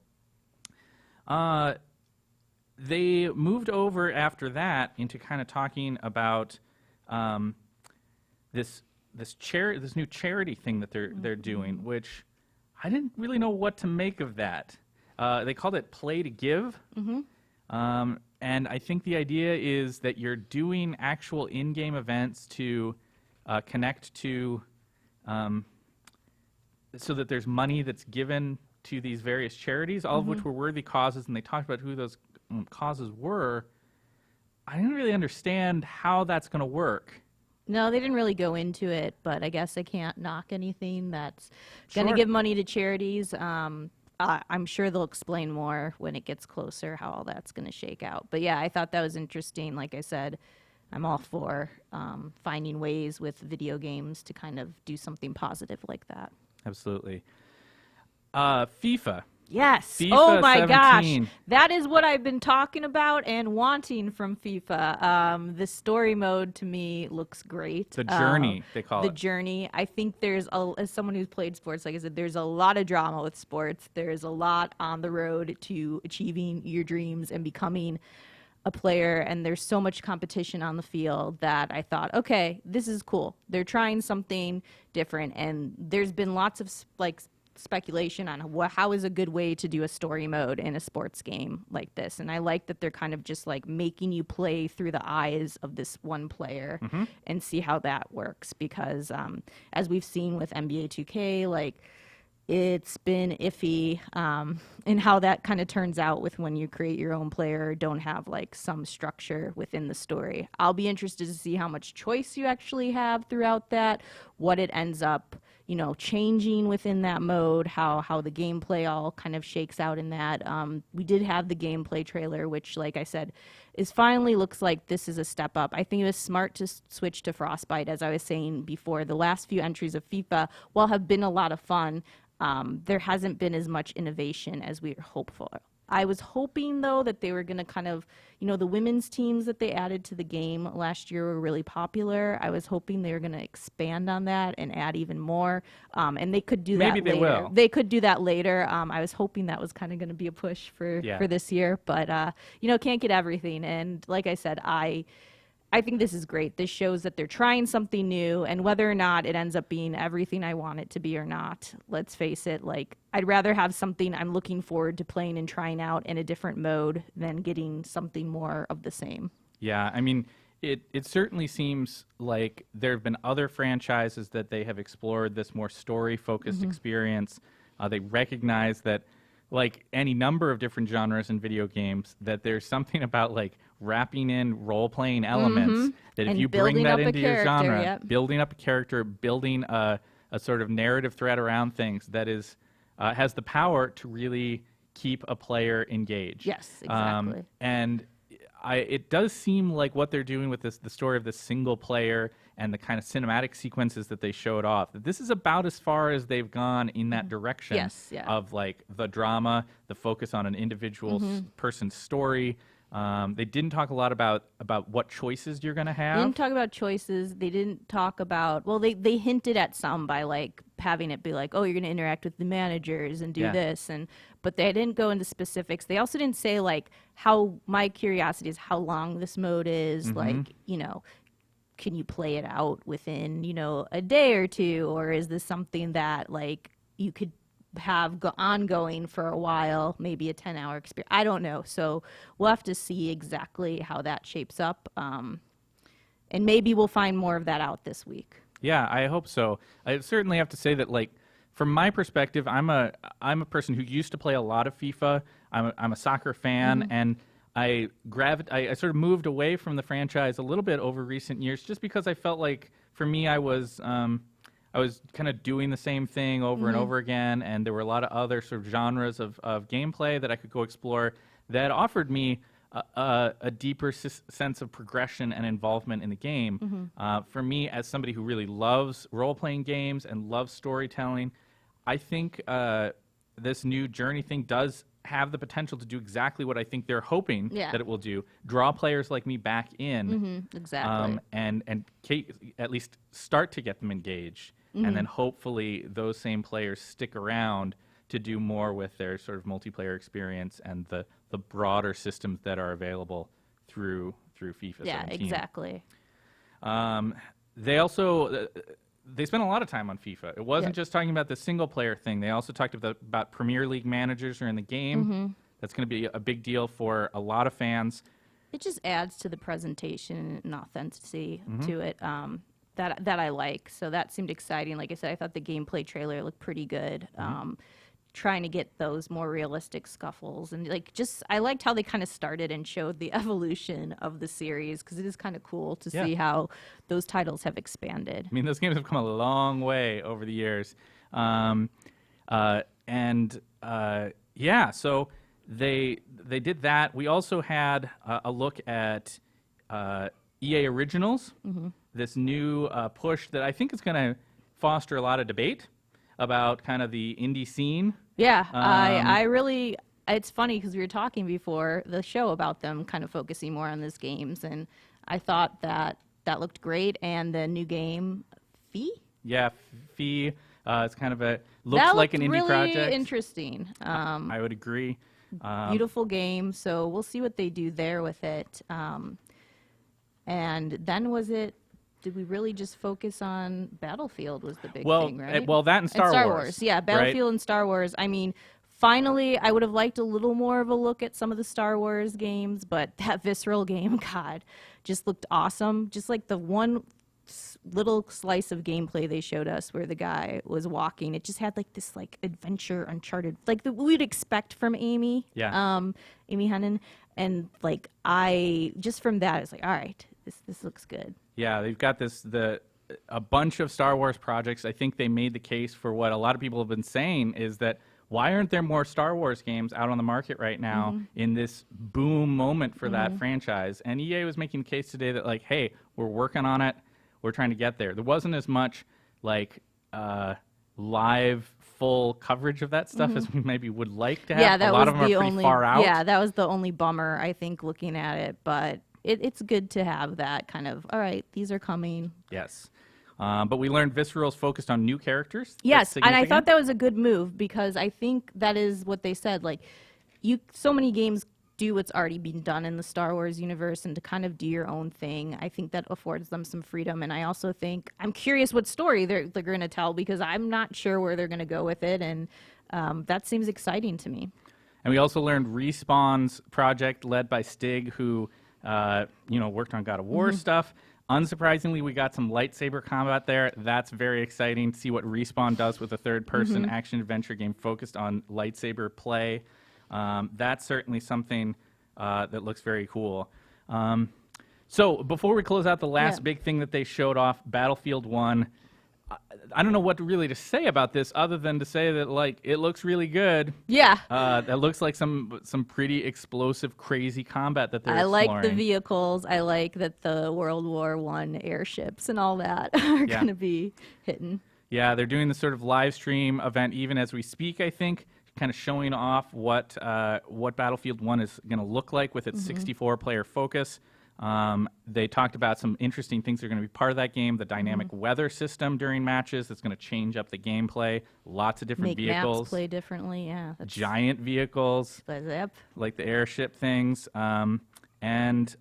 They moved over after that into kind of talking about this new charity thing that they're doing, which I didn't really know what to make of that. They called it Play to Give, and I think the idea is that you're doing actual in-game events to connect to, so that there's money that's given to these various charities, all of which were worthy causes, and they talked about who those causes were. I didn't really understand how that's going to work. No, they didn't really go into it, but I guess I can't knock anything that's going to give money to charities. I'm sure they'll explain more when it gets closer how all that's going to shake out. But yeah, I thought that was interesting. Like I said, I'm all for finding ways with video games to kind of do something positive like that. Absolutely. FIFA. Yes. FIFA oh my 17. gosh. That is what I've been talking about and wanting from FIFA. The story mode to me looks great. The journey, they call it. The journey. I think as someone who's played sports, like I said, there's a lot of drama with sports. There's a lot on the road to achieving your dreams and becoming a player, and there's so much competition on the field that I thought, okay, this is cool. They're trying something different, and there's been lots of speculation on how is a good way to do a story mode in a sports game like this, and I like that they're kind of just like making you play through the eyes of this one player and see how that works, because as we've seen with NBA 2K, like it's been iffy in how that kind of turns out with when you create your own player, don't have like some structure within the story. I'll be interested to see how much choice you actually have throughout that, what it ends up, you know, changing within that mode, how the gameplay all kind of shakes out in that. We did have the gameplay trailer, which, like I said, is finally looks like this is a step up. I think it was smart to switch to Frostbite, as I was saying before. The last few entries of FIFA, while have been a lot of fun, there hasn't been as much innovation as we were I was hoping, though, that they were going to kind of, the women's teams that they added to the game last year were really popular. I was hoping they were going to expand on that and add even more. And they could do that later. Maybe they will. They could do that later. I was hoping that was kind of going to be a push for this year. But, can't get everything. And like I said, I think this is great. This shows that they're trying something new, and whether or not it ends up being everything I want it to be or not, let's face it, I'd rather have something I'm looking forward to playing and trying out in a different mode than getting something more of the same. Yeah, I mean, it certainly seems like there have been other franchises that they have explored this more story-focused experience. They recognize that, like any number of different genres in video games, that there's something about wrapping in role-playing elements that if And you bring that into your genre, yep. building up a character, building a sort of narrative thread around things that is has the power to really keep a player engaged. Yes, exactly. And it does seem like what they're doing with the story of the single player and the kind of cinematic sequences that they showed off, that this is about as far as they've gone in that direction of the drama, the focus on an individual person's story. They didn't talk a lot about what choices you're going to have. They didn't talk about choices. They didn't talk about, they hinted at some by having it be oh, you're going to interact with the managers and do this, but they didn't go into specifics. They also didn't say how, my curiosity is how long this mode is, can you play it out within, a day or two, or is this something that you could have ongoing for a while, maybe a 10-hour experience. I don't know. So we'll have to see exactly how that shapes up. And maybe we'll find more of that out this week. Yeah, I hope so. I certainly have to say that, from my perspective, I'm a person who used to play a lot of FIFA. I'm a soccer fan, and I sort of moved away from the franchise a little bit over recent years, just because I felt like, for me, I was kind of doing the same thing over and over again, and there were a lot of other sort of genres of gameplay that I could go explore that offered me a deeper sense of progression and involvement in the game. For me, as somebody who really loves role-playing games and loves storytelling, I think this new Journey thing does have the potential to do exactly what I think they're hoping that it will do: draw players like me back in, exactly, and at least start to get them engaged. And then hopefully those same players stick around to do more with their sort of multiplayer experience and the broader systems that are available through FIFA 17. Yeah, exactly. They also they spent a lot of time on FIFA. It wasn't just talking about the single player thing. They also talked about Premier League managers are in the game. That's going to be a big deal for a lot of fans. It just adds to the presentation and authenticity to it. That I like. So that seemed exciting. Like I said, I thought the gameplay trailer looked pretty good. Trying to get those more realistic scuffles, and I liked how they kind of started and showed the evolution of the series, because it is kind of cool to see how those titles have expanded. I mean, those games have come a long way over the years. So they did that. We also had a look at EA Originals, this new push that I think is going to foster a lot of debate about kind of the indie scene. Yeah, I really, it's funny because we were talking before the show about them kind of focusing more on these games, and I thought that looked great. And the new game, Fee? Yeah, Fee. It's kind of looks like an indie project. Really interesting. I would agree. Beautiful game. So we'll see what they do there with it. And then did we really just focus on Battlefield was the big thing, right? Well, that and Star Wars. Yeah, Battlefield and Star Wars. I mean, finally, I would have liked a little more of a look at some of the Star Wars games, but that Visceral game, God, just looked awesome. Just like the one little slice of gameplay they showed us where the guy was walking, it just had this adventure, Uncharted, we'd expect from Amy. Yeah. Amy Hennon. And I just from that, I was like, all right, this looks good. Yeah, they've got a bunch of Star Wars projects. I think they made the case for what a lot of people have been saying, is that why aren't there more Star Wars games out on the market right now in this boom moment for that franchise? And EA was making the case today that hey, we're working on it. We're trying to get there. There wasn't as much live full coverage of that stuff as we maybe would like to have. Yeah, that a lot was of them the are pretty only. far out. Yeah, that was the only bummer, I think, looking at it. But it's good to have that kind of. All right, these are coming. Yes. But we learned Visceral's focused on new characters. Yes, That's and I thought significant. that was a good move because I think that is what they said. Like, so many games do what's already been done in the Star Wars universe, and to kind of do your own thing, I think that affords them some freedom. And I also think I'm curious what story they're going to tell because I'm not sure where they're going to go with it, and that seems exciting to me. And we also learned Respawn's project led by Stig, who worked on God of War stuff. Unsurprisingly, we got some lightsaber combat there. That's very exciting to see what Respawn does with a third-person action-adventure game focused on lightsaber play. That's certainly something that looks very cool. So before we close out the last big thing that they showed off, Battlefield 1, I don't know what really to say about this other than to say that, like, it looks really good. Yeah. That looks like some pretty explosive, crazy combat that they're I exploring. like the vehicles. I like that the World War I airships and all that are going to be hitting. Yeah, they're doing this sort of live stream event even as we speak, I think, kind of showing off what Battlefield 1 is going to look like with its 64-player focus. They talked about some interesting things that are going to be part of that game, the dynamic weather system during matches that's going to change up the gameplay, lots of different Make vehicles. maps play differently, yeah. Giant vehicles, Yep. like the airship things. And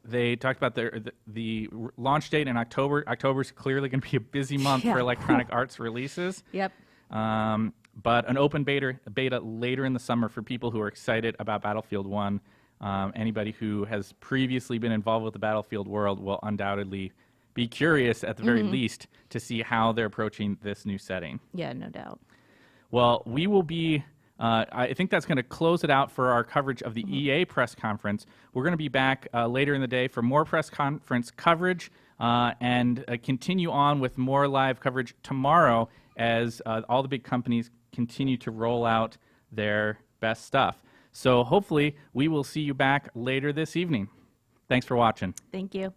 they talked about the launch date in October. October's clearly going to be a busy month for Electronic Arts releases. Yep. But an open beta later in the summer for people who are excited about Battlefield 1. Anybody who has previously been involved with the Battlefield world will undoubtedly be curious, at the very least, to see how they're approaching this new setting. Yeah, no doubt. Well, we will be... I think that's going to close it out for our coverage of the EA press conference. We're going to be back later in the day for more press conference coverage and continue on with more live coverage tomorrow as all the big companies continue to roll out their best stuff. So hopefully we will see you back later this evening. Thanks for watching. Thank you.